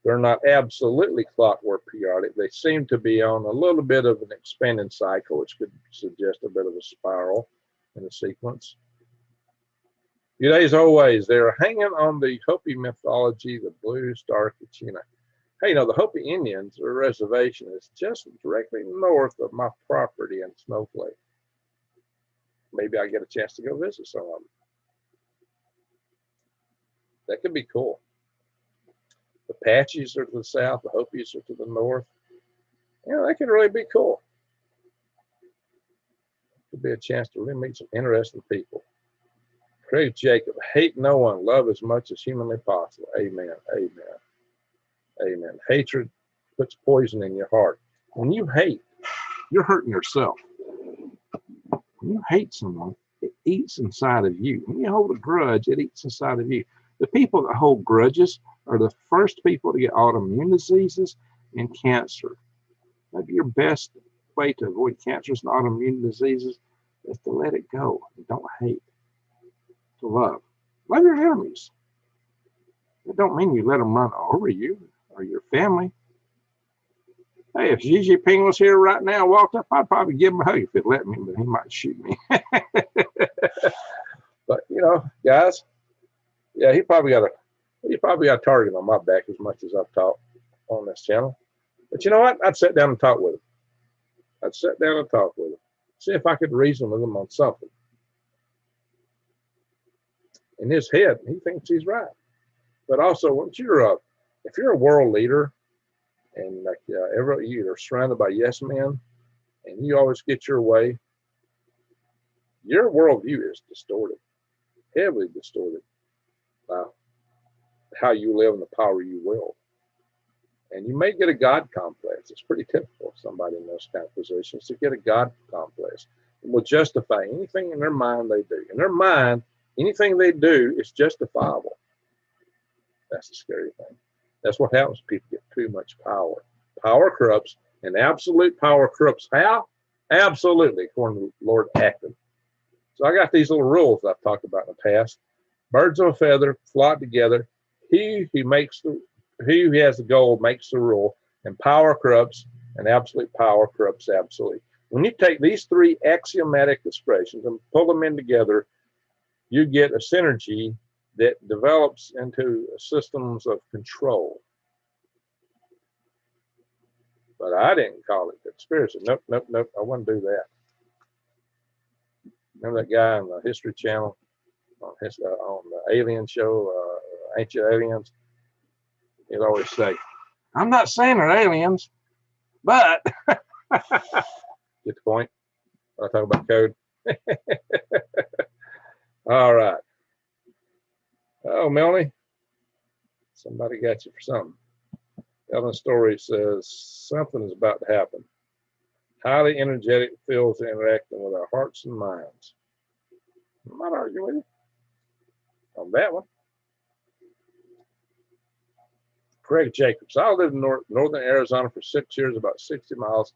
They're not absolutely clockwork periodic. They seem to be on a little bit of an expanding cycle, which could suggest a bit of a spiral in the sequence. Good days always. They're hanging on the Hopi mythology, the blue star Kachina. Hey, the Hopi Indians, their reservation is just directly north of my property in Snowflake. Maybe I get a chance to go visit some of them. That could be cool. The Apaches are to the south, the Hopis are to the north. That could really be cool. Could be a chance to really meet some interesting people. Craig Jacob, hate no one, love as much as humanly possible. Amen, amen, amen. Hatred puts poison in your heart. When you hate, you're hurting yourself. When you hate someone, it eats inside of you. When you hold a grudge, it eats inside of you. The people that hold grudges are the first people to get autoimmune diseases and cancer. Maybe your best way to avoid cancers and autoimmune diseases is to let it go and don't hate. To love. Love your enemies. That don't mean you let them run over you or your family. Hey, if Xi Jinping was here right now, walked up, I'd probably give him a hug if it let me, but he might shoot me. But guys, yeah, he probably got a target on my back as much as I've talked on this channel. But you know what? I'd sit down and talk with him. I'd sit down and talk with him. See if I could reason with him on something. In his head, he thinks he's right. But also, if you're a world leader and you're surrounded by yes men and you always get your way, your worldview is distorted, heavily distorted by how you live and the power you wield. And you may get a God complex. It's pretty typical of somebody in those kind of positions to get a God complex. It will justify anything in their mind they do. In their mind, anything they do is justifiable. That's the scary thing. That's what happens when people get too much power. Power corrupts, and absolute power corrupts how? Absolutely, according to Lord Acton. So I got these little rules I've talked about in the past. Birds of a feather flock together. He who has the gold makes the rule, and power corrupts, and absolute power corrupts absolutely. When you take these three axiomatic expressions and pull them in together, you get a synergy that develops into systems of control. But I didn't call it conspiracy. Nope. I wouldn't do that. Remember that guy on the History Channel? on the Alien show, Ancient Aliens. He'd always say, "I'm not saying they're aliens, but." Get the point? I talk about code. All right. Oh, Melanie, somebody got you for something. Telling story says something is about to happen. Highly energetic fields interacting with our hearts and minds. I'm not arguing with you on that one. Craig Jacobs. I lived in northern Arizona for 6 years, about 60 miles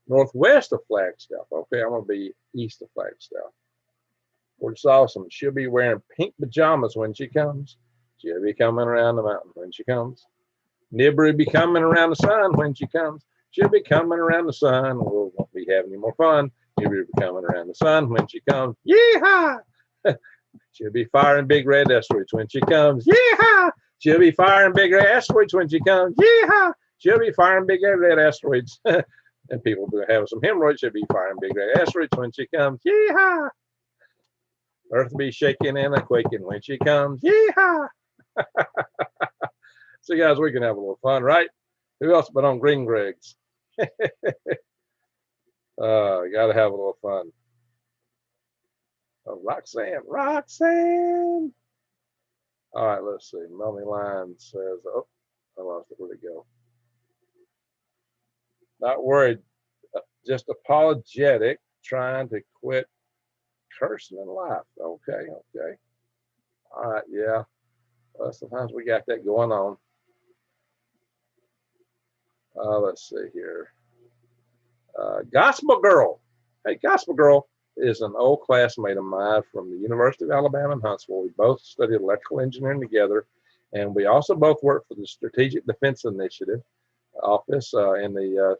northwest of Flagstaff. Okay, I'm going to be east of Flagstaff. Which is awesome. She'll be wearing pink pajamas when she comes. She'll be coming around the mountain when she comes. Nibber will be coming around the sun when she comes. She'll be coming around the sun. We won't be having any more fun. Nibber will be coming around the sun when she comes. Yeehaw! She'll be firing big red asteroids when she comes. Yeehaw! She'll be firing big red asteroids when she comes. Yeehaw! She'll be firing big red asteroids. And people will be having some hemorrhoids. She'll be firing big red asteroids when she comes. Yeehaw! Earth will be shaking and quaking when she comes. Yeehaw! So, guys, we can have a little fun, right? Who else but on Green Gregs? Got to have a little fun. Oh, Roxanne. All right, let's see. Melanie Line says, oh, I lost it. Where'd it go? Not worried, just apologetic, trying to quit cursing in life. Okay. All right, yeah. Well, sometimes we got that going on. Let's see here. Gospel Girl. Hey, Gospel Girl is an old classmate of mine from the University of Alabama in Huntsville. We both studied electrical engineering together, and we also both worked for the Strategic Defense Initiative office in the,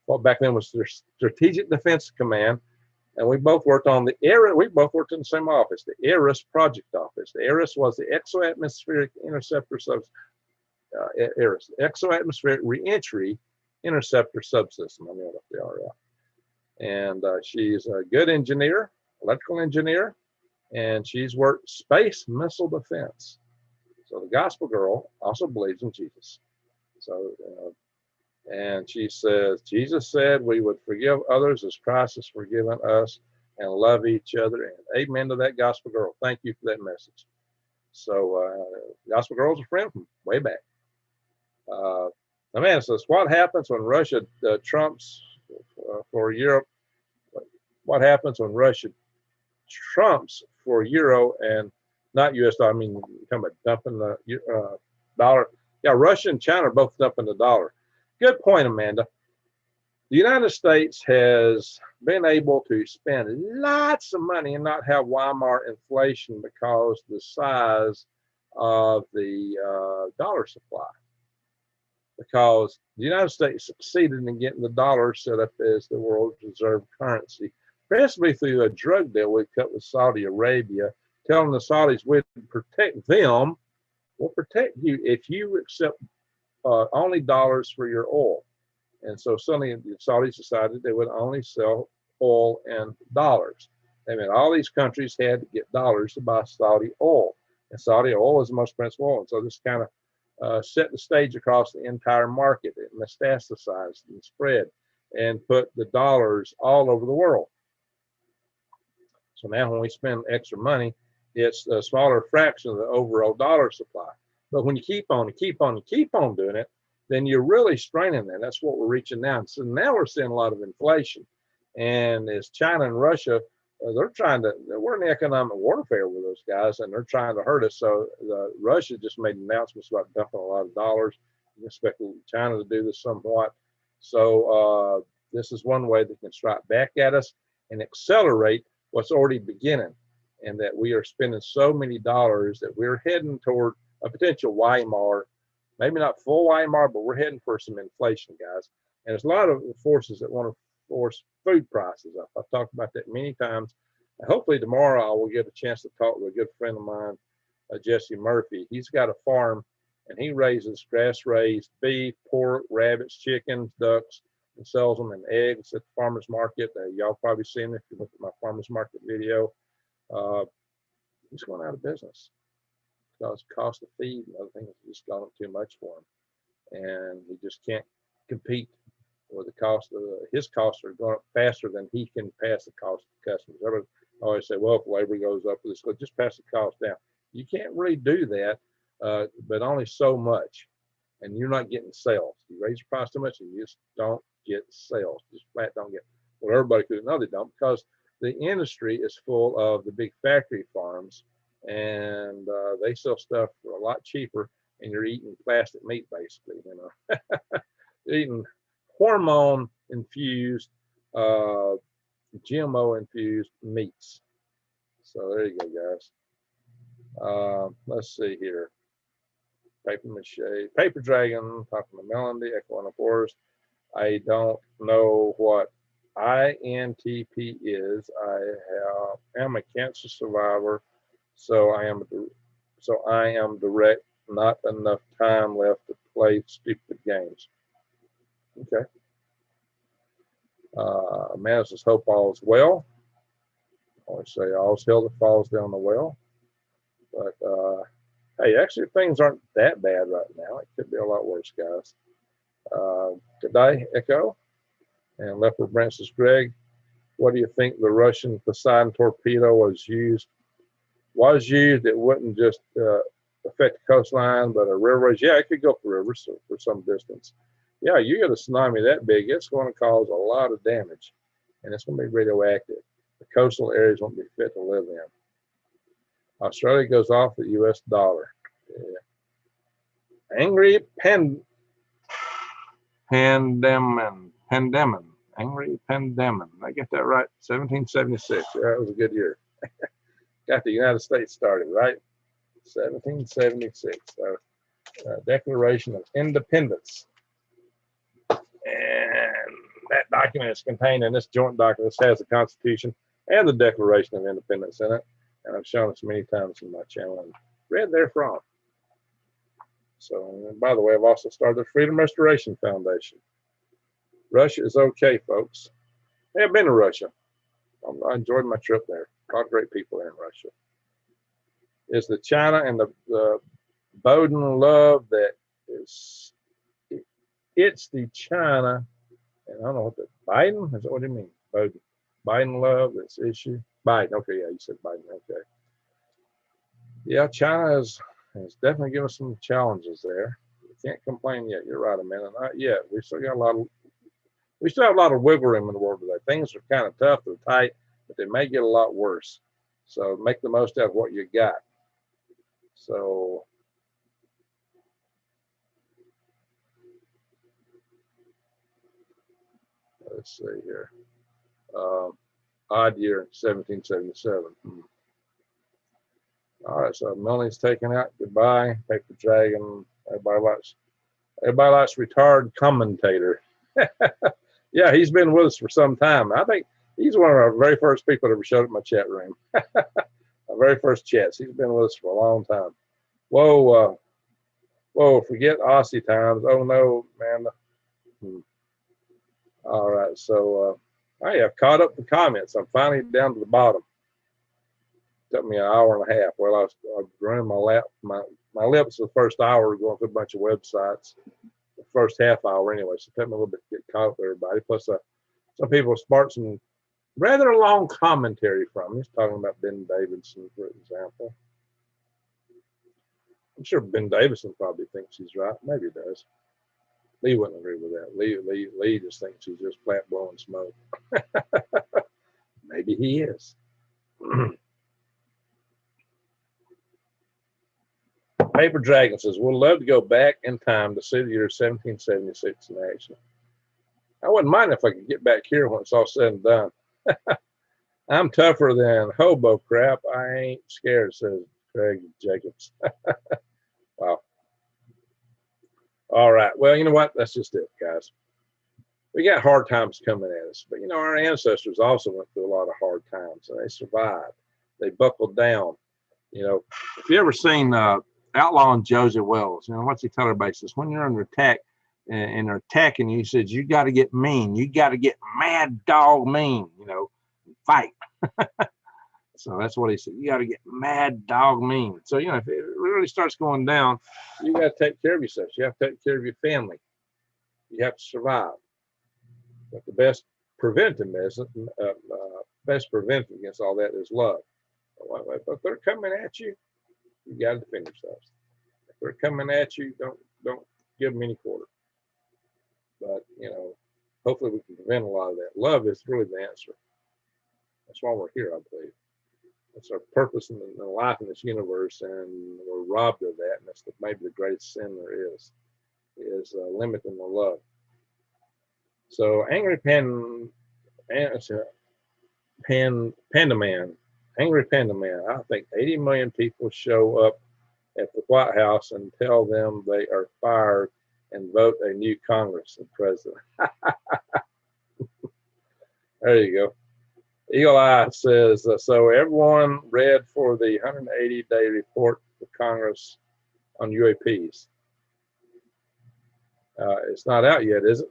well, back then was the Strategic Defense Command, and we both worked on the ERIS. We both worked in the same office, the ERIS project office. The ERIS was the Exoatmospheric Interceptor ERIS, Exoatmospheric Reentry Interceptor Subsystem. I mean, what they are. And she's a good engineer, electrical engineer, and she's worked space missile defense. So the Gospel Girl also believes in Jesus. So, and she says, Jesus said we would forgive others as Christ has forgiven us and love each other. And amen to that, Gospel Girl. Thank you for that message. So Gospel Girl's a friend from way back. Amanda says, what happens when Russia trumps for Europe? What happens when Russia trumps for euro and not US dollar? I mean, you're talking about dumping the dollar. Yeah, Russia and China are both dumping the dollar. Good point, Amanda. The United States has been able to spend lots of money and not have Weimar inflation because the size of the dollar supply. Because the United States succeeded in getting the dollar set up as the world's reserve currency, principally through a drug deal we cut with Saudi Arabia, telling the Saudis we'd protect them. We'll protect you if you accept only dollars for your oil. And so suddenly the Saudis decided they would only sell oil in dollars. I mean, all these countries had to get dollars to buy Saudi oil. And Saudi oil is the most expensive oil. And so this kind of set the stage across the entire market. It metastasized and spread and put the dollars all over the world. So now when we spend extra money, it's a smaller fraction of the overall dollar supply. But when you keep on doing it, then you're really straining that. That's what we're reaching now. And so now we're seeing a lot of inflation. And as China and Russia, we're in economic warfare with those guys, and they're trying to hurt us. So Russia just made announcements about dumping a lot of dollars. We expect China to do this somewhat. So this is one way they can strike back at us and accelerate what's already beginning, and that we are spending so many dollars that we're heading toward a potential Weimar, maybe not full Weimar, but we're heading for some inflation, guys. And there's a lot of forces that want to force food prices up. I've talked about that many times. And hopefully tomorrow I will get a chance to talk with a good friend of mine, Jesse Murphy. He's got a farm, and he raises grass-raised beef, pork, rabbits, chickens, ducks, and sells them in eggs at the farmer's market. Y'all probably seen it if you look at my farmer's market video. He's going out of business because cost of feed and other things have just gone up too much for him, and he just can't compete with the cost of his costs are going up faster than he can pass the cost to customers. Everybody always say, well, if labor goes up, just pass the cost down. You can't really do that, but only so much, and you're not getting sales. You raise your price too much, and you just don't get sales. Just flat don't get. Well, everybody could. No, they don't, because the industry is full of the big factory farms, and they sell stuff for a lot cheaper, and you're eating plastic meat basically. You know, you're eating hormone infused, GMO infused meats. So there you go, guys. Let's see here. Paper mache, paper dragon, talking to Melody, Echo on the Forest. I don't know what INTP is. am a cancer survivor, so I am direct. Not enough time left to play stupid games. Okay. Amanda says, hope all is well. I always say all's hell that falls down the well. But hey, actually things aren't that bad right now. It could be a lot worse, guys. Good day, Echo. And Leopard Branch says, Greg, what do you think the Russian Poseidon torpedo was used? It wouldn't just affect the coastline, but a railroad. Yeah, it could go for rivers for some distance. Yeah, you get a tsunami that big, it's going to cause a lot of damage, and it's going to be radioactive. The coastal areas won't be fit to live in. Australia goes off the U.S. dollar. Yeah. Angry pandemon. Angry pandemon. I get that right. 1776. Yeah, that was a good year. Got the United States started, right? 1776. So, Declaration of Independence. And that document is contained in this joint document. This has the Constitution and the Declaration of Independence in it. And I've shown this many times in my channel and read therefrom. So, and by the way, I've also started the Freedom Restoration Foundation. Russia is okay, folks. I've been to Russia. I enjoyed my trip there. A lot of great people there in Russia. It's the China and the Woden love that is. It's the China, and I don't know what the Biden is. That what do you mean? Woden. Biden love that's issue. Biden. Okay, yeah, you said Biden. Okay. Yeah, China has definitely given us some challenges there. We can't complain yet. You're right, Amanda. Not yet. We still have a lot of wiggle room in the world today. Things are kind of tough, they're tight, but they may get a lot worse. So make the most out of what you got. So let's see here. Odd year, 1777. All right, so Melanie's taken out. Goodbye, Paper Dragon. Everybody likes retired commentator. Yeah, he's been with us for some time. I think he's one of our very first people that ever showed up in my chat room. Our very first chats. He's been with us for a long time. Whoa, forget Aussie times. Oh no, man. All right, so I have caught up the comments. I'm finally down to the bottom. Took me an hour and a half. Well, I was running my lips the first hour going through a bunch of websites. The first half hour anyway, so it took me a little bit to get caught up with everybody. Plus, some people sparked some rather long commentary from me. He's talking about Ben Davidson, for example. I'm sure Ben Davidson probably thinks he's right. Maybe he does. Lee wouldn't agree with that. Lee just thinks he's just flat blowing smoke. Maybe he is. Paper Dragon says, we'd love to go back in time to see the year 1776 in action. I wouldn't mind if I could get back here when it's all said and done. I'm tougher than hobo crap. I ain't scared, says Craig Jacobs. Wow. All right. Well, you know what? That's just it, guys. We got hard times coming at us. But, you know, our ancestors also went through a lot of hard times, and they survived. They buckled down. You know, if you ever seen Outlaw and Josie Wells, you know, what's he tell everybody? He says, when you're under attack and they're attacking you, he says, you got to get mean. You got to get mad dog mean, you know, fight. So that's what he said. You got to get mad dog mean. So, you know, if it really starts going down, you got to take care of yourself. You have to take care of your family. You have to survive. But the best preventive medicine, best preventive against all that is love. But if they're coming at you, you got to defend yourselves. If they're coming at you, don't give them any quarter. But, you know, hopefully we can prevent a lot of that. Love is really the answer. That's why we're here, I believe. That's our purpose in life in this universe, and we're robbed of that. And that's maybe the greatest sin there is limiting the love. So Angry Panda Man, Angry Panda Man. I think 80 million people show up at the White House and tell them they are fired and vote a new Congress and president. There you go. Eagle Eye says, so everyone read for the 180-day report to Congress on UAPs. It's not out yet, is it?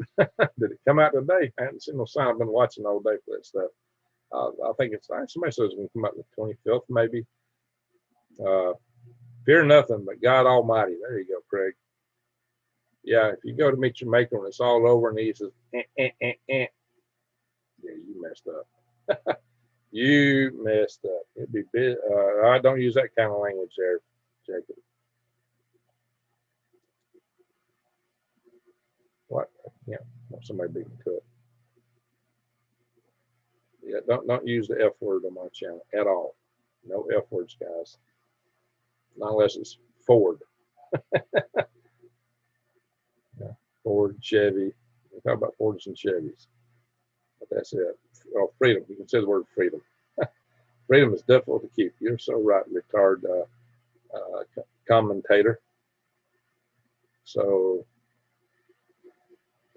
Did it come out today? I haven't seen no sign. I've been watching all day for that stuff. I think it's somebody says it's going to come out the 25th, maybe. Fear nothing but God Almighty. There you go, Craig. Yeah, if you go to meet your maker and it's all over and he says, yeah, you messed up. You messed up. It'd be big. I don't use that kind of language there, Jacob. What? Yeah, want somebody beat me to it. Yeah, don't use the F word on my channel at all. No F words, guys. Not unless it's Ford. Yeah, Ford, Chevy. We talk about Fords and Chevys. But that's it. Oh, freedom. You can say the word freedom. Freedom is difficult to keep. You're so right, retard commentator. So,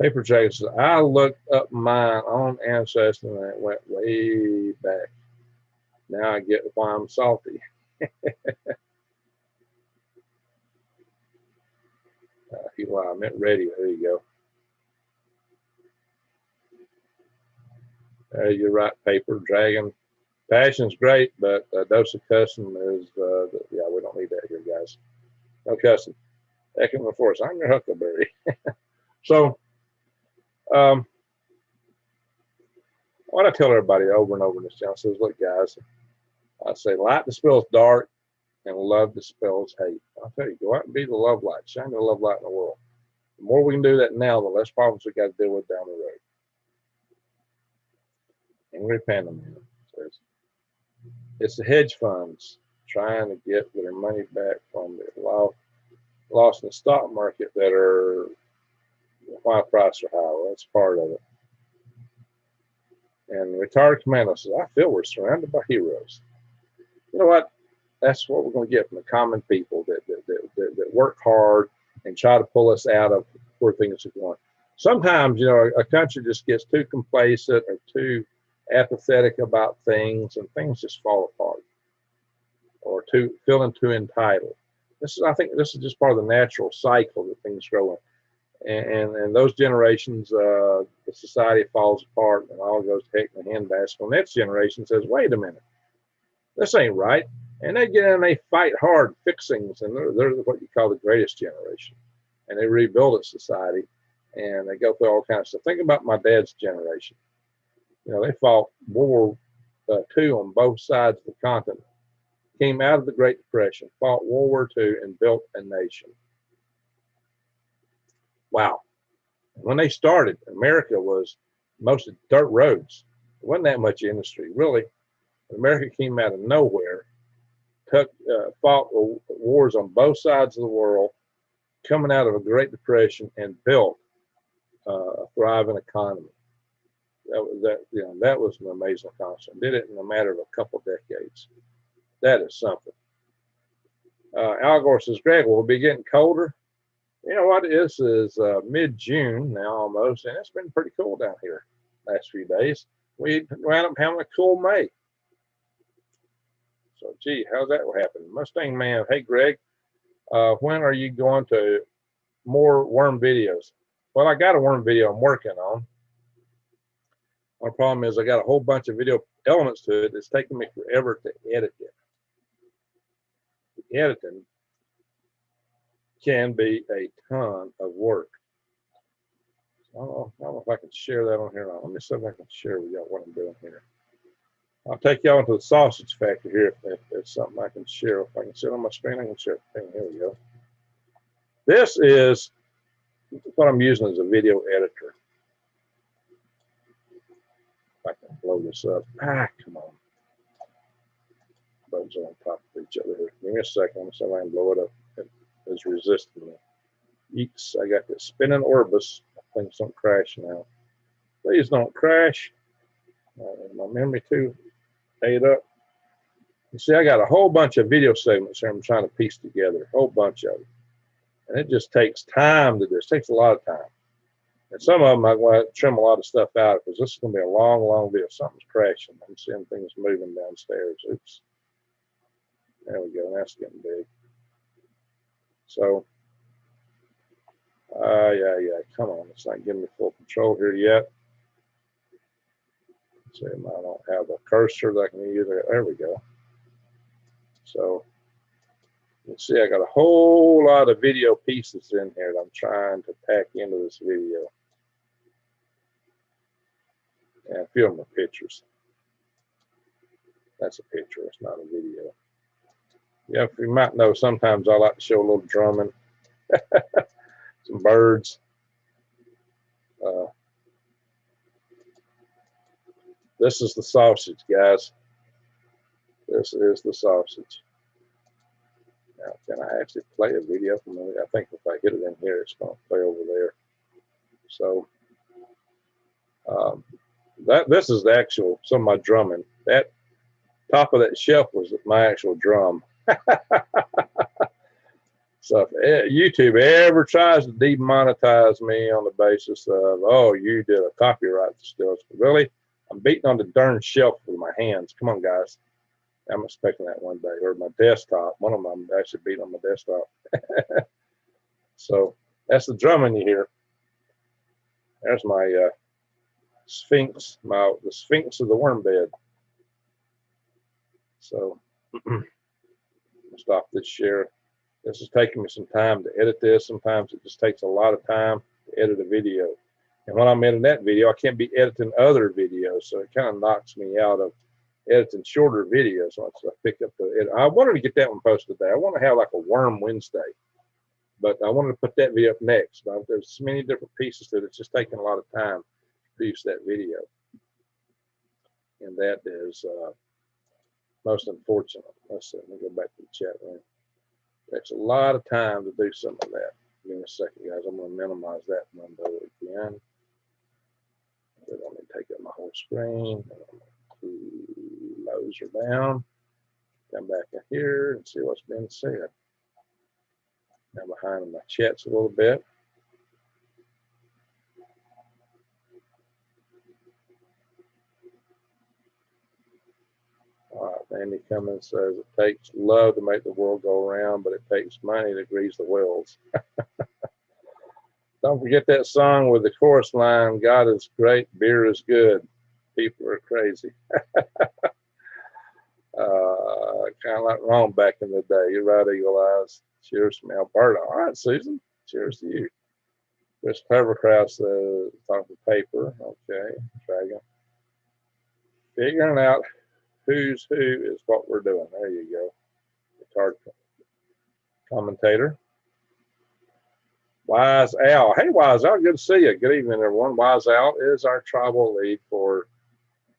Paper Jay says, I looked up mine on Ancestry and it went way back. Now I get why I'm salty. I meant ready. There you go. You're right, Paper Dragon. Passion's great, but a dose of cussing is, yeah, we don't need that here, guys. No cussing. Heck in the force. I'm your Huckleberry. So, what I tell everybody over and over in this channel says, look, guys, I say light dispels dark and love dispels hate. I'll tell you, go out and be the love light. Shine the love light in the world. The more we can do that now, the less problems we got to deal with down the road. Angry Panda Man says, it's the hedge funds trying to get their money back from the loss in the stock market that are why prices are high. Well, that's part of it. And Retired Commando says, I feel we're surrounded by heroes. You know what? That's what we're going to get from the common people that work hard and try to pull us out of where things are going. Sometimes, you know, a country just gets too complacent or too apathetic about things, and things just fall apart, or feeling too entitled. I think this is just part of the natural cycle that things grow in. And those generations, the society falls apart and all goes to heck in the handbasket. The next generation says, wait a minute, this ain't right. And they get in and they fight hard, fix things, and they're what you call the greatest generation. And they rebuild a society, and they go through all kinds of stuff. Think about my dad's generation. You know, they fought World War II on both sides of the continent, came out of the Great Depression, fought World War II, and built a nation. Wow. When they started, America was mostly dirt roads. There wasn't that much industry, really. America came out of nowhere, fought wars on both sides of the world, coming out of a Great Depression, and built a thriving economy. That was an amazing accomplishment. Did it in a matter of a couple decades. That is something. Al Gore says, Greg, will we be getting colder? You know what? This is mid-June now almost, and it's been pretty cool down here last few days. We wound up having a cool May. So, gee, how's that happen? Mustang Man, hey, Greg, when are you going to more worm videos? Well, I got a worm video I'm working on. Our problem is I got a whole bunch of video elements to it. It's taking me forever to edit it. The editing can be a ton of work. I don't know if I can share that on here. Let me see if I can share with y'all what I'm doing here. I'll take y'all into the sausage factory here if it's something I can share. If I can share on my screen, I can share the thing. Here we go. This is what I'm using as a video editor. If I can blow this up. Come on. Bugs are on top of each other here. Give me a second. Let me see if I can blow it up. It is resisting me. Eeks, I got this spinning orbis. Things don't crash now. Please don't crash. My memory too ate up. You see, I got a whole bunch of video segments here I'm trying to piece together, a whole bunch of them. And it just takes time to do this. It takes a lot of time. And some of them I want to trim a lot of stuff out because this is going to be a long, long video. Something's crashing. I'm seeing things moving downstairs. Oops. There we go. That's getting big. So, yeah. Come on. It's not giving me full control here yet. Let's see, I don't have the cursor that I can use. There we go. So, you can see I got a whole lot of video pieces in here that I'm trying to pack into this video. And a few of them are pictures. That's a picture, it's not a video. Yeah, you might know, sometimes I like to show a little drumming. Some birds. This is the sausage, guys. This is the sausage. Now, can I actually play a video from it? I think if I hit it in here, it's going to play over there. So, this is the actual, some of my drumming. That top of that shelf was my actual drum. So if YouTube ever tries to demonetize me on the basis of, oh, you did a copyright still, really, I'm beating on the darn shelf with my hands. Come on, guys. I'm expecting that one day. Or my desktop. One of them I'm actually beating on my desktop. So that's the drumming you hear. There's my Sphinx, the Sphinx of the worm bed. So stop this share. This is taking me some time to edit this. Sometimes it just takes a lot of time to edit a video. And when I'm editing that video, I can't be editing other videos. So it kind of knocks me out of editing shorter videos once I pick up the edit. I wanted to get that one posted today. I want to have like a Worm Wednesday. But I wanted to put that video up next. But there's so many different pieces to it. It's just taking a lot of time to produce that video. And that is most unfortunate. Let's see, let me go back to the chat room. Takes a lot of time to do some of that. Give me a second, guys. I'm going to minimize that window again. Then let me take up my whole screen. Close her down. Come back in here and see what's been said. Now behind my chats a little bit. All right, Andy Cummins says it takes love to make the world go around, but it takes money to grease the wheels. Don't forget that song with the chorus line, God is great, beer is good. People are crazy. Kind of like Rome back in the day. You're right, Eagle Eyes. Cheers from Alberta. All right, Susan. Cheers to you. Chris Peverkraut says, talking paper. Okay, Dragon. Figuring out who's who is what we're doing. There you go. Card commentator. Wise Al. Hey, Wise Al. Good to see you. Good evening, everyone. Wise Al is our tribal lead for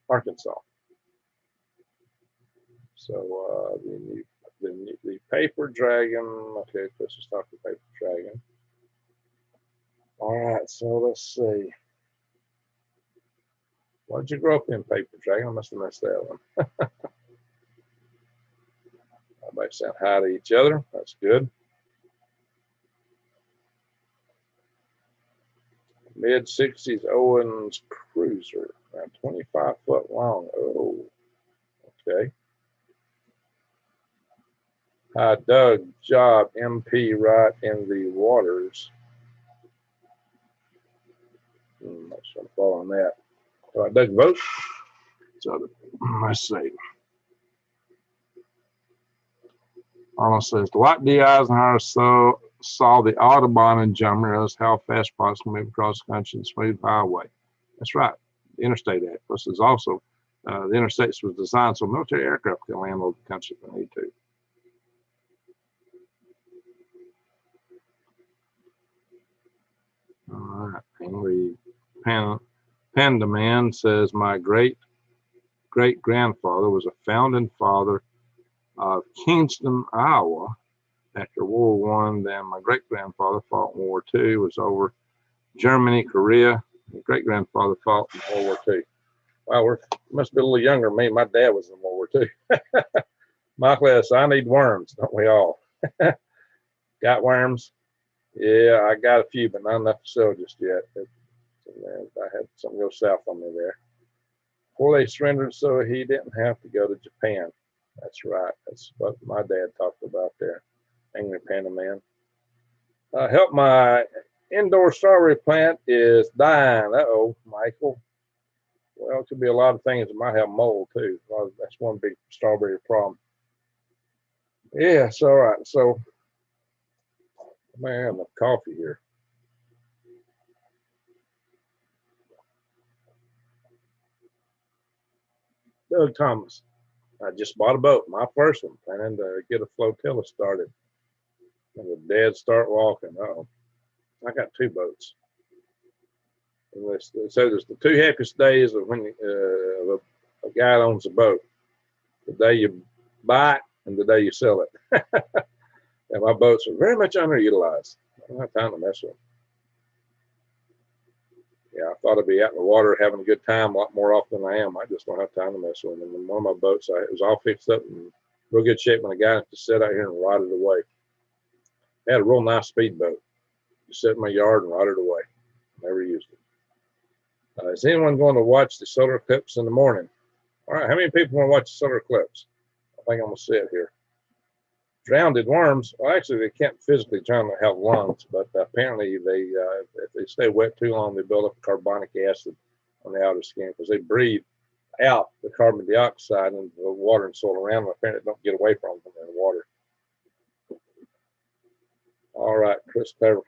Arkansas. So the paper dragon. Okay, let's just talk the paper dragon. All right. So let's see. What did you grow up in, paper dragon? I must have missed that one. Everybody saying hi to each other. That's good. Mid-60s Owens Cruiser, around 25 foot long. Oh, okay. Hi, Doug. Job, MP, right in the waters. Not sure I'm following that. So I dug vote. So let's see. Arnold says, Dwight D. Eisenhower saw the Audubon in Germany as how fast boats can move across the country in smooth highway. That's right. The Interstate Act. This is also, the interstates was designed so military aircraft can land over the country if they need to. All right. Henry Panda Man says, my great-great-grandfather was a founding father of Kingston, Iowa. After World War I, then my great-grandfather fought in World War II, was over Germany, Korea. My great-grandfather fought in World War II. Wow, we must be a little younger than me. My dad was in World War II. Michael says, I need worms, don't we all? Got worms? Yeah, I got a few, but not enough to sell just yet. I had something go south on me there. Before they surrendered, so he didn't have to go to Japan. That's right. That's what my dad talked about there. Angry Panda Man. Help, my indoor strawberry plant is dying. Uh-oh, Michael. Well, it could be a lot of things. It might have mold too. That's one big strawberry problem. Yeah, it's all right. So, I may have my coffee here. Doug Thomas. I just bought a boat, my first one, planning to get a flotilla started. And the dead start walking. Uh-oh. I got two boats. So there's the two happiest days of when a guy owns a boat. The day you buy it and the day you sell it. And my boats are very much underutilized. I don't have time to mess with them. Yeah, I thought I'd be out in the water having a good time a lot more often than I am. I just don't have time to mess with them. And one of my boats, it was all fixed up in real good shape when I got it to sit out here and rotted away. I had a real nice speedboat. Just sat in my yard and rotted away. Never used it. Is anyone going to watch the solar eclipse in the morning? All right, how many people want to watch the solar eclipse? I think I'm going to sit here. Drowned worms, well, actually, they can't physically drown, they have lungs, but apparently if they stay wet too long, they build up carbonic acid on the outer skin because they breathe out the carbon dioxide into the water and soil around them. Apparently, don't get away from them in the water. All right, Chris Patrick,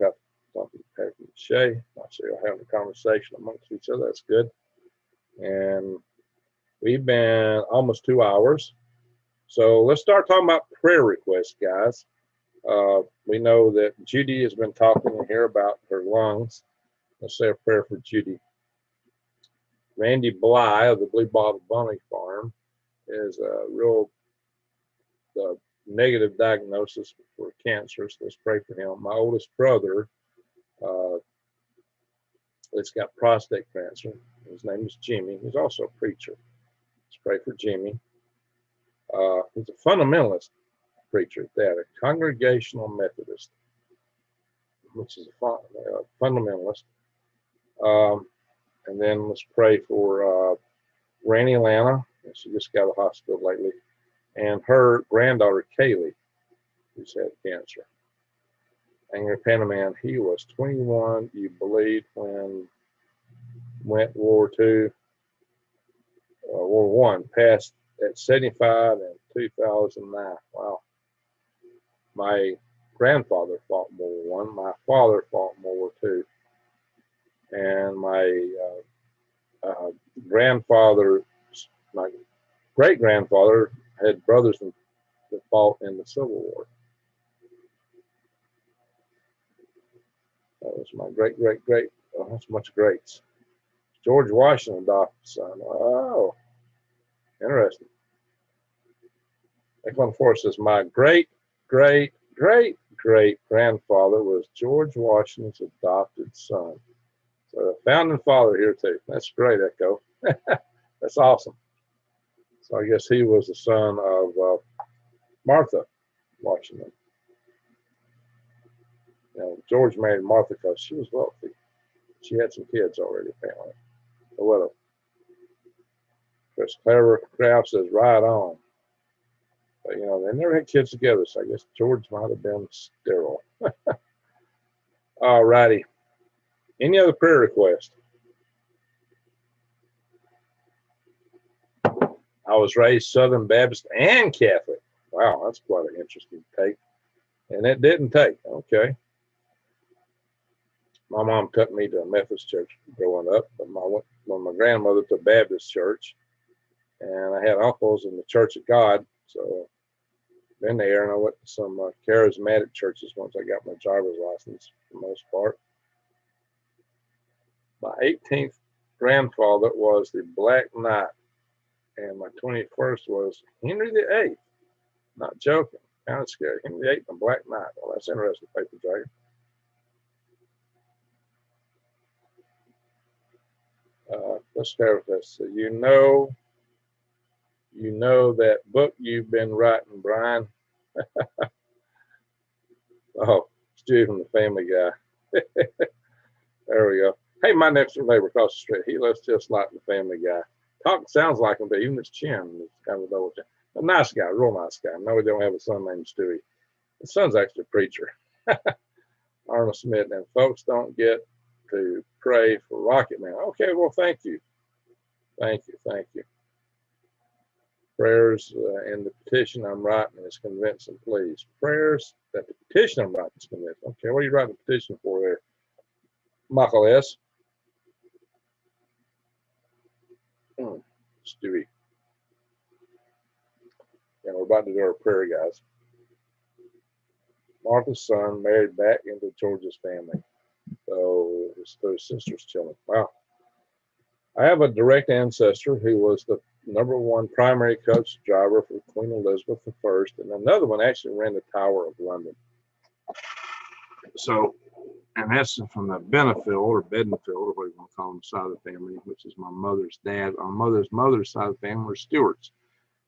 talking to Patrick and Shay. I see you're having a conversation amongst each other. That's good. And we've been almost 2 hours. So let's start talking about prayer requests, guys. We know that Judy has been talking in here about her lungs. Let's say a prayer for Judy. Randy Bly of the Blue Bottle Bunny Farm is a real negative diagnosis for cancer, so let's pray for him. My oldest brother, it's got prostate cancer. His name is Jimmy. He's also a preacher. Let's pray for Jimmy. He's a fundamentalist preacher at that, a Congregational Methodist, which is a fundamentalist. And then let's pray for Randy Lana. She just got out of the hospital lately. And her granddaughter, Kaylee, who's had cancer. Angry Panda Man, he was 21, you believe, when went World War II, World War I, passed at 75 in 2009. Wow. My grandfather fought in World War I. My father fought in World War II. And my grandfather, my great-grandfather had brothers that fought in the Civil War. That was my great-great-great, oh, that's a bunch of greats. George Washington adopted son. Oh, interesting. Eklund Force says, my great-great-great-great-grandfather was George Washington's adopted son. So the founding father here too. That's great, Echo. That's awesome. So I guess he was the son of Martha Washington. You know, George married Martha because she was wealthy. She had some kids already, apparently. So what a Chris Clever Kraft says, right on. But, you know, they never had kids together, so I guess George might have been sterile. All righty. Any other prayer request? I was raised Southern Baptist and Catholic. Wow, that's quite an interesting take. And it didn't take. Okay. My mom took me to a Methodist church growing up, but my grandmother to a Baptist church. And I had uncles in the Church of God. So been there, and I went to some charismatic churches once I got my driver's license for the most part. My 18th grandfather was the Black Knight, and my 21st was Henry VIII. Not joking, kind of scary. Henry VIII and the Black Knight. Well, that's interesting, Paper Dragon. Let's start with this. So you know that book you've been writing, Brian. Oh, Stu from the Family Guy. There we go. Hey, my next door neighbor across the street, he looks just like the Family Guy. Sounds like him, but even his chin is kind of a double chin. A nice guy, real nice guy. No, we don't have a son named Stewie. His son's actually a preacher. Arnold Smith. And folks don't get to pray for Rocket Man. Okay, well, thank you. Thank you. Thank you. Prayers in the petition I'm writing is convincing, please. Prayers that the petition I'm writing is convincing. Okay, what are you writing the petition for there? Michael S. Stewie. And we're about to do our prayer, guys. Martha's son married back into George's family. So his sister's chilling. Wow. I have a direct ancestor who was the #1 primary coach driver for Queen Elizabeth I, and another one actually ran the Tower of London. So, and that's from the Benefield or Bedingfield, or what you want to call them, side of the family, which is my mother's dad. On mother's side of the family were Stuarts.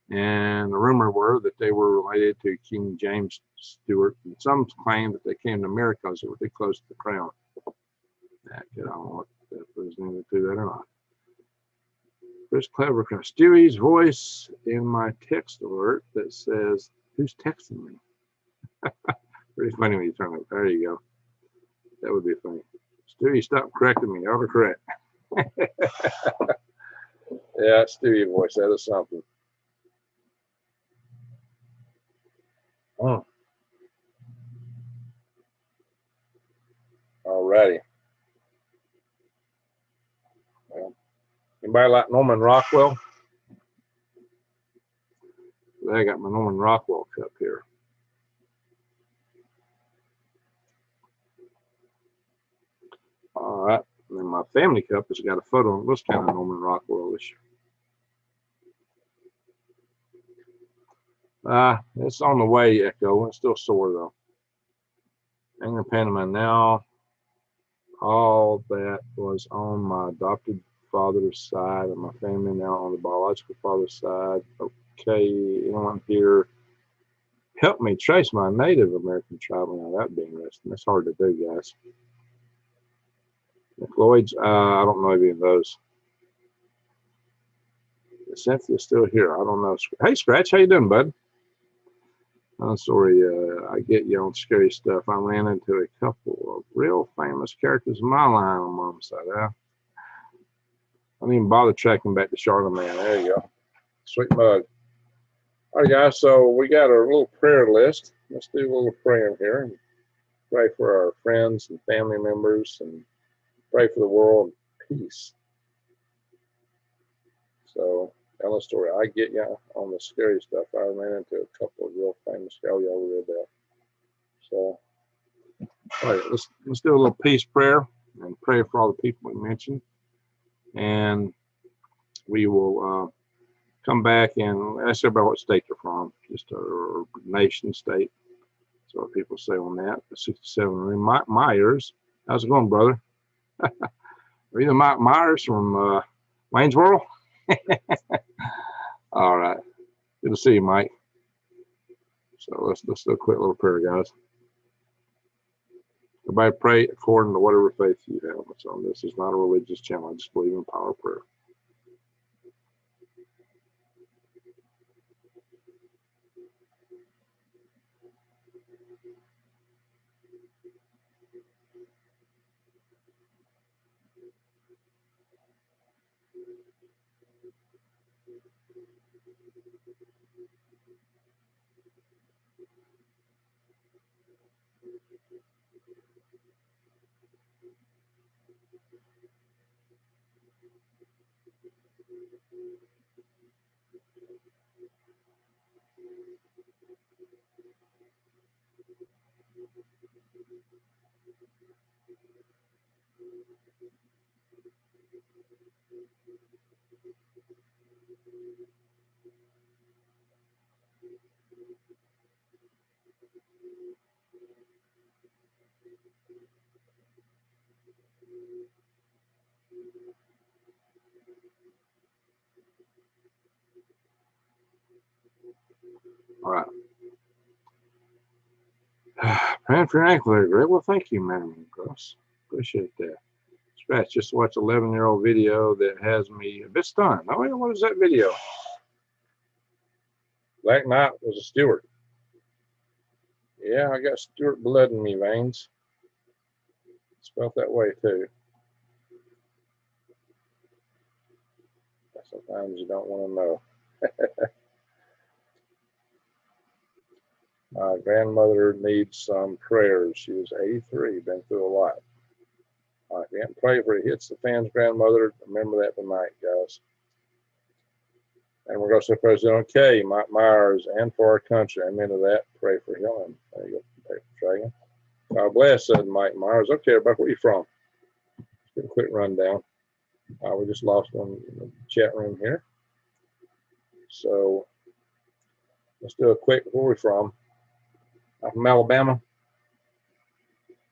And the rumor were that they were related to King James Stuart. And some claim that they came to America because they were too close to the crown. I don't know if there's anything to that or not. Chris Clever, Stewie's voice in my text alert that says, "Who's texting me?" Pretty funny when you turn it. There you go. That would be funny. Stewie, stop correcting me. Autocorrect. Yeah, Stewie voice. That is something. Oh. All righty. Well, anybody like Norman Rockwell? I got my Norman Rockwell cup here. All right. And then my family cup has got a photo of this kind of Norman Rockwell-ish. It's on the way, Echo. It's still sore though. Anger Panama now. All that was on my adopted father's side of my family, now on the biological father's side. Okay, anyone here help me trace my Native American tribe? Now that'd be interesting. That's hard to do, guys. Lloyd's, I don't know any of those. Cynthia's still here. I don't know. Hey, Scratch, how you doing, bud? I'm sorry, I get you on scary stuff. I ran into a couple of real famous characters in my line on Mom's side. I didn't even bother tracking back to Charlemagne. There you go. Sweet mug. All right, guys, so we got our little prayer list. Let's do a little praying here and pray for our friends and family members and pray for the world and peace. So, tell a story. I get you on the scary stuff. I ran into a couple of real famous. Oh, y'all read that. So, all right, let's do a little peace prayer and pray for all the people we mentioned, and we will come back and ask everybody what state they're from, just a nation, state. That's what people say on that. 67 Myers. How's it going, brother? Are you the Mike Myers from Wayne's World? All right. Good to see you, Mike. So let's do a quick little prayer, guys. Everybody pray according to whatever faith you have. So this is not a religious channel. I just believe in the power of prayer. All right. Planetary, great. Well, thank you, Madam Gross. Appreciate that. Scratch, just watch 11-year-old video that has me a bit stunned. Oh, yeah, what is that video? Black Knight was a Stewart. Yeah, I got Stewart blood in me veins. Spelled that way, too. Sometimes you don't want to know. My grandmother needs some prayers. She was 83, been through a lot. If you haven't prayed for it hits the fans, grandmother, remember that tonight, guys. And we're going to say President K, Mike Myers, and for our country. Amen to that. Pray for healing. There you go. Pray for Dragon. God bless, said Mike Myers. Okay, everybody, where are you from? Let's get a quick rundown. We just lost one in the chat room here. So let's do a quick, where are we from? I'm from Alabama.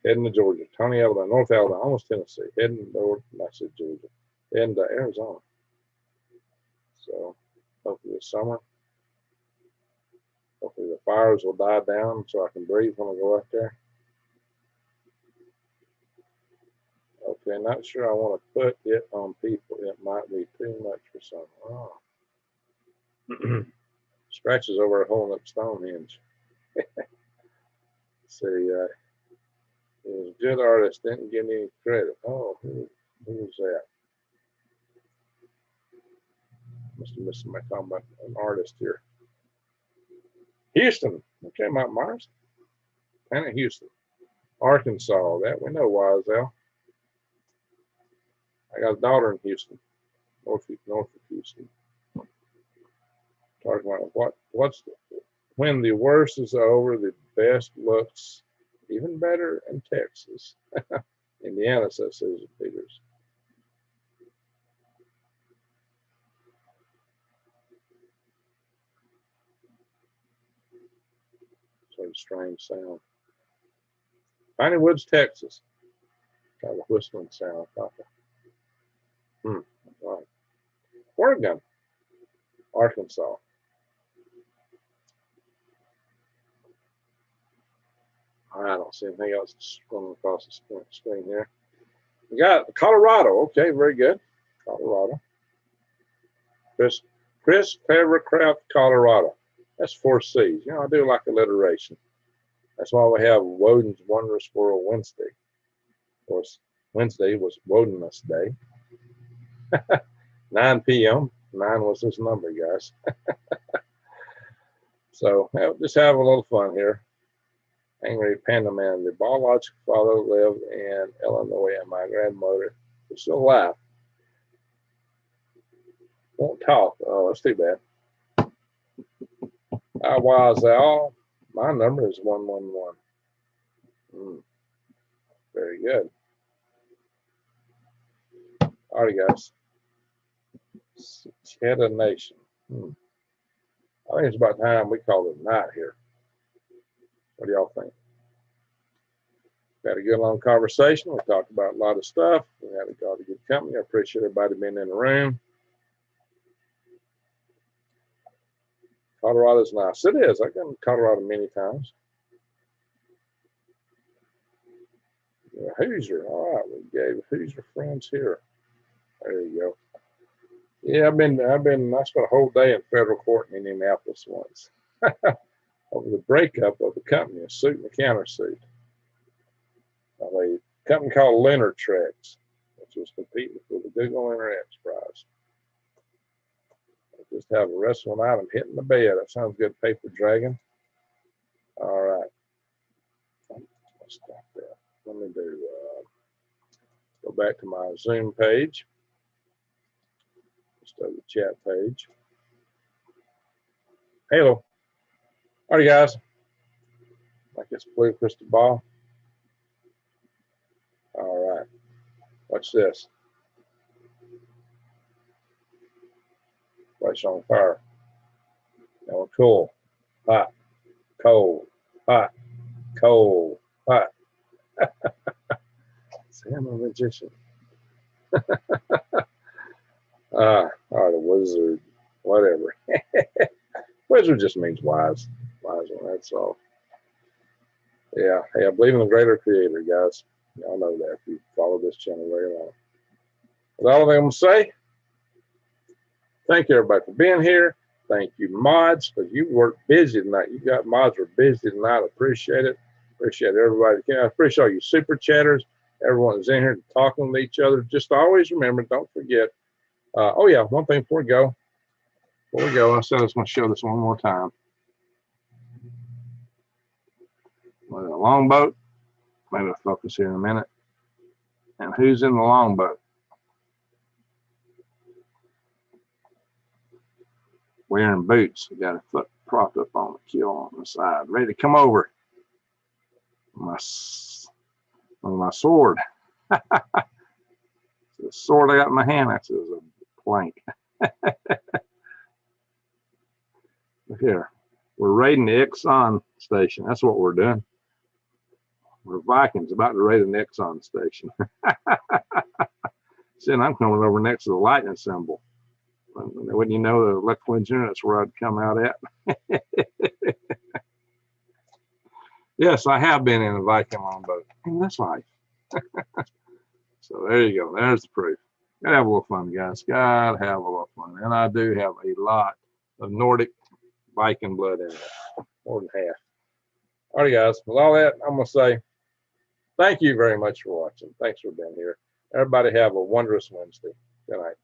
Heading to Georgia. Tony, Alabama. North Alabama. Almost Tennessee. Heading north, I said Georgia. Heading to Arizona. So hopefully this summer. Hopefully the fires will die down so I can breathe when I go out there. Okay, not sure I want to put it on people. It might be too much for some. Oh. Scratches over a hole up Stonehenge. See, it was a good artist, didn't get any credit. Oh, who was that? Must have missed somebody talking about an artist here. Houston. Okay, Mike Myers. Planet Houston. Arkansas. That we know, Wisel. I got a daughter in Houston. North of Houston. Talking about when the worst is over, the best looks even better in Texas. Indiana, says Susan Peters. Sort of strange sound. Piney Woods, Texas. Kind of a whistling sound. Right. Oregon, Arkansas. I don't see anything else scrolling across the screen here. We got Colorado. Okay, very good. Colorado. Chris Clevercraft, Colorado. That's 4 C's. You know, I do like alliteration. That's why we have Woden's Wondrous World Wednesday. Of course, Wednesday was Wodenless Day. 9 p.m. 9 was this number, guys. So just have a little fun here. Angry Panda Man. The biological father lived in Illinois, and my grandmother is still alive. Won't talk. Oh, that's too bad. I was all. My number is 111. Very good. All right, guys. Cheddar Nation. I think it's about time we call it night here. What do y'all think? We had a good long conversation. We talked about a lot of stuff. We had a lot of good company. I appreciate everybody being in the room. Colorado's nice. It is. I've been to Colorado many times. Yeah, Hoosier. All right, we gave Hoosier friends here. There you go. Yeah, I spent a whole day in federal court in Indianapolis once over the breakup of the company, a suit and a countersuit. A company called Leonard Trex, which was competing for the Google Internet Prize. Just have a restaurant item hitting the bed. That sounds good, Paper Dragon. All right. Let's stop that. Let me go back to my Zoom page. Let's go to the chat page. Hello. All right, guys. Like it's blue crystal ball. All right. Watch this. Place on fire. Now we're cool, hot, cold, hot, cold, hot. See, I'm a magician. Or the wizard, whatever. Wizard just means wise. Wise one, that's all. Yeah, hey, I believe in the greater creator, guys. Y'all know that if you follow this channel very long. That's all I'm going to say. Thank you, everybody, for being here. Thank you, mods, because you worked busy tonight. You got mods were busy tonight. Appreciate it. Appreciate everybody. I appreciate all you super chatters. Everyone is in here talking with each other. Just always remember, don't forget. Oh, yeah, one thing before we go. I said I was going to show this one more time. With a longboat. Maybe I'll focus here in a minute. And who's in the longboat? Wearing boots. Got a foot propped up on the keel on the side. Ready to come over. My sword. The sword I got in my hand, that's a plank. Look here. We're raiding the Exxon station. That's what we're doing. We're Vikings about to raid an Exxon station. See, I'm coming over next to the lightning symbol. Wouldn't you know, the electrical engineer, that's where I'd come out at. Yes, I have been in a Viking longboat in this life. So there you go. There's the proof. Gotta have a little fun, guys. Gotta have a little fun. And I do have a lot of Nordic Viking blood in it. More than half. All right, guys. With all that, I'm going to say thank you very much for watching. Thanks for being here. Everybody have a wondrous Wednesday. Good night.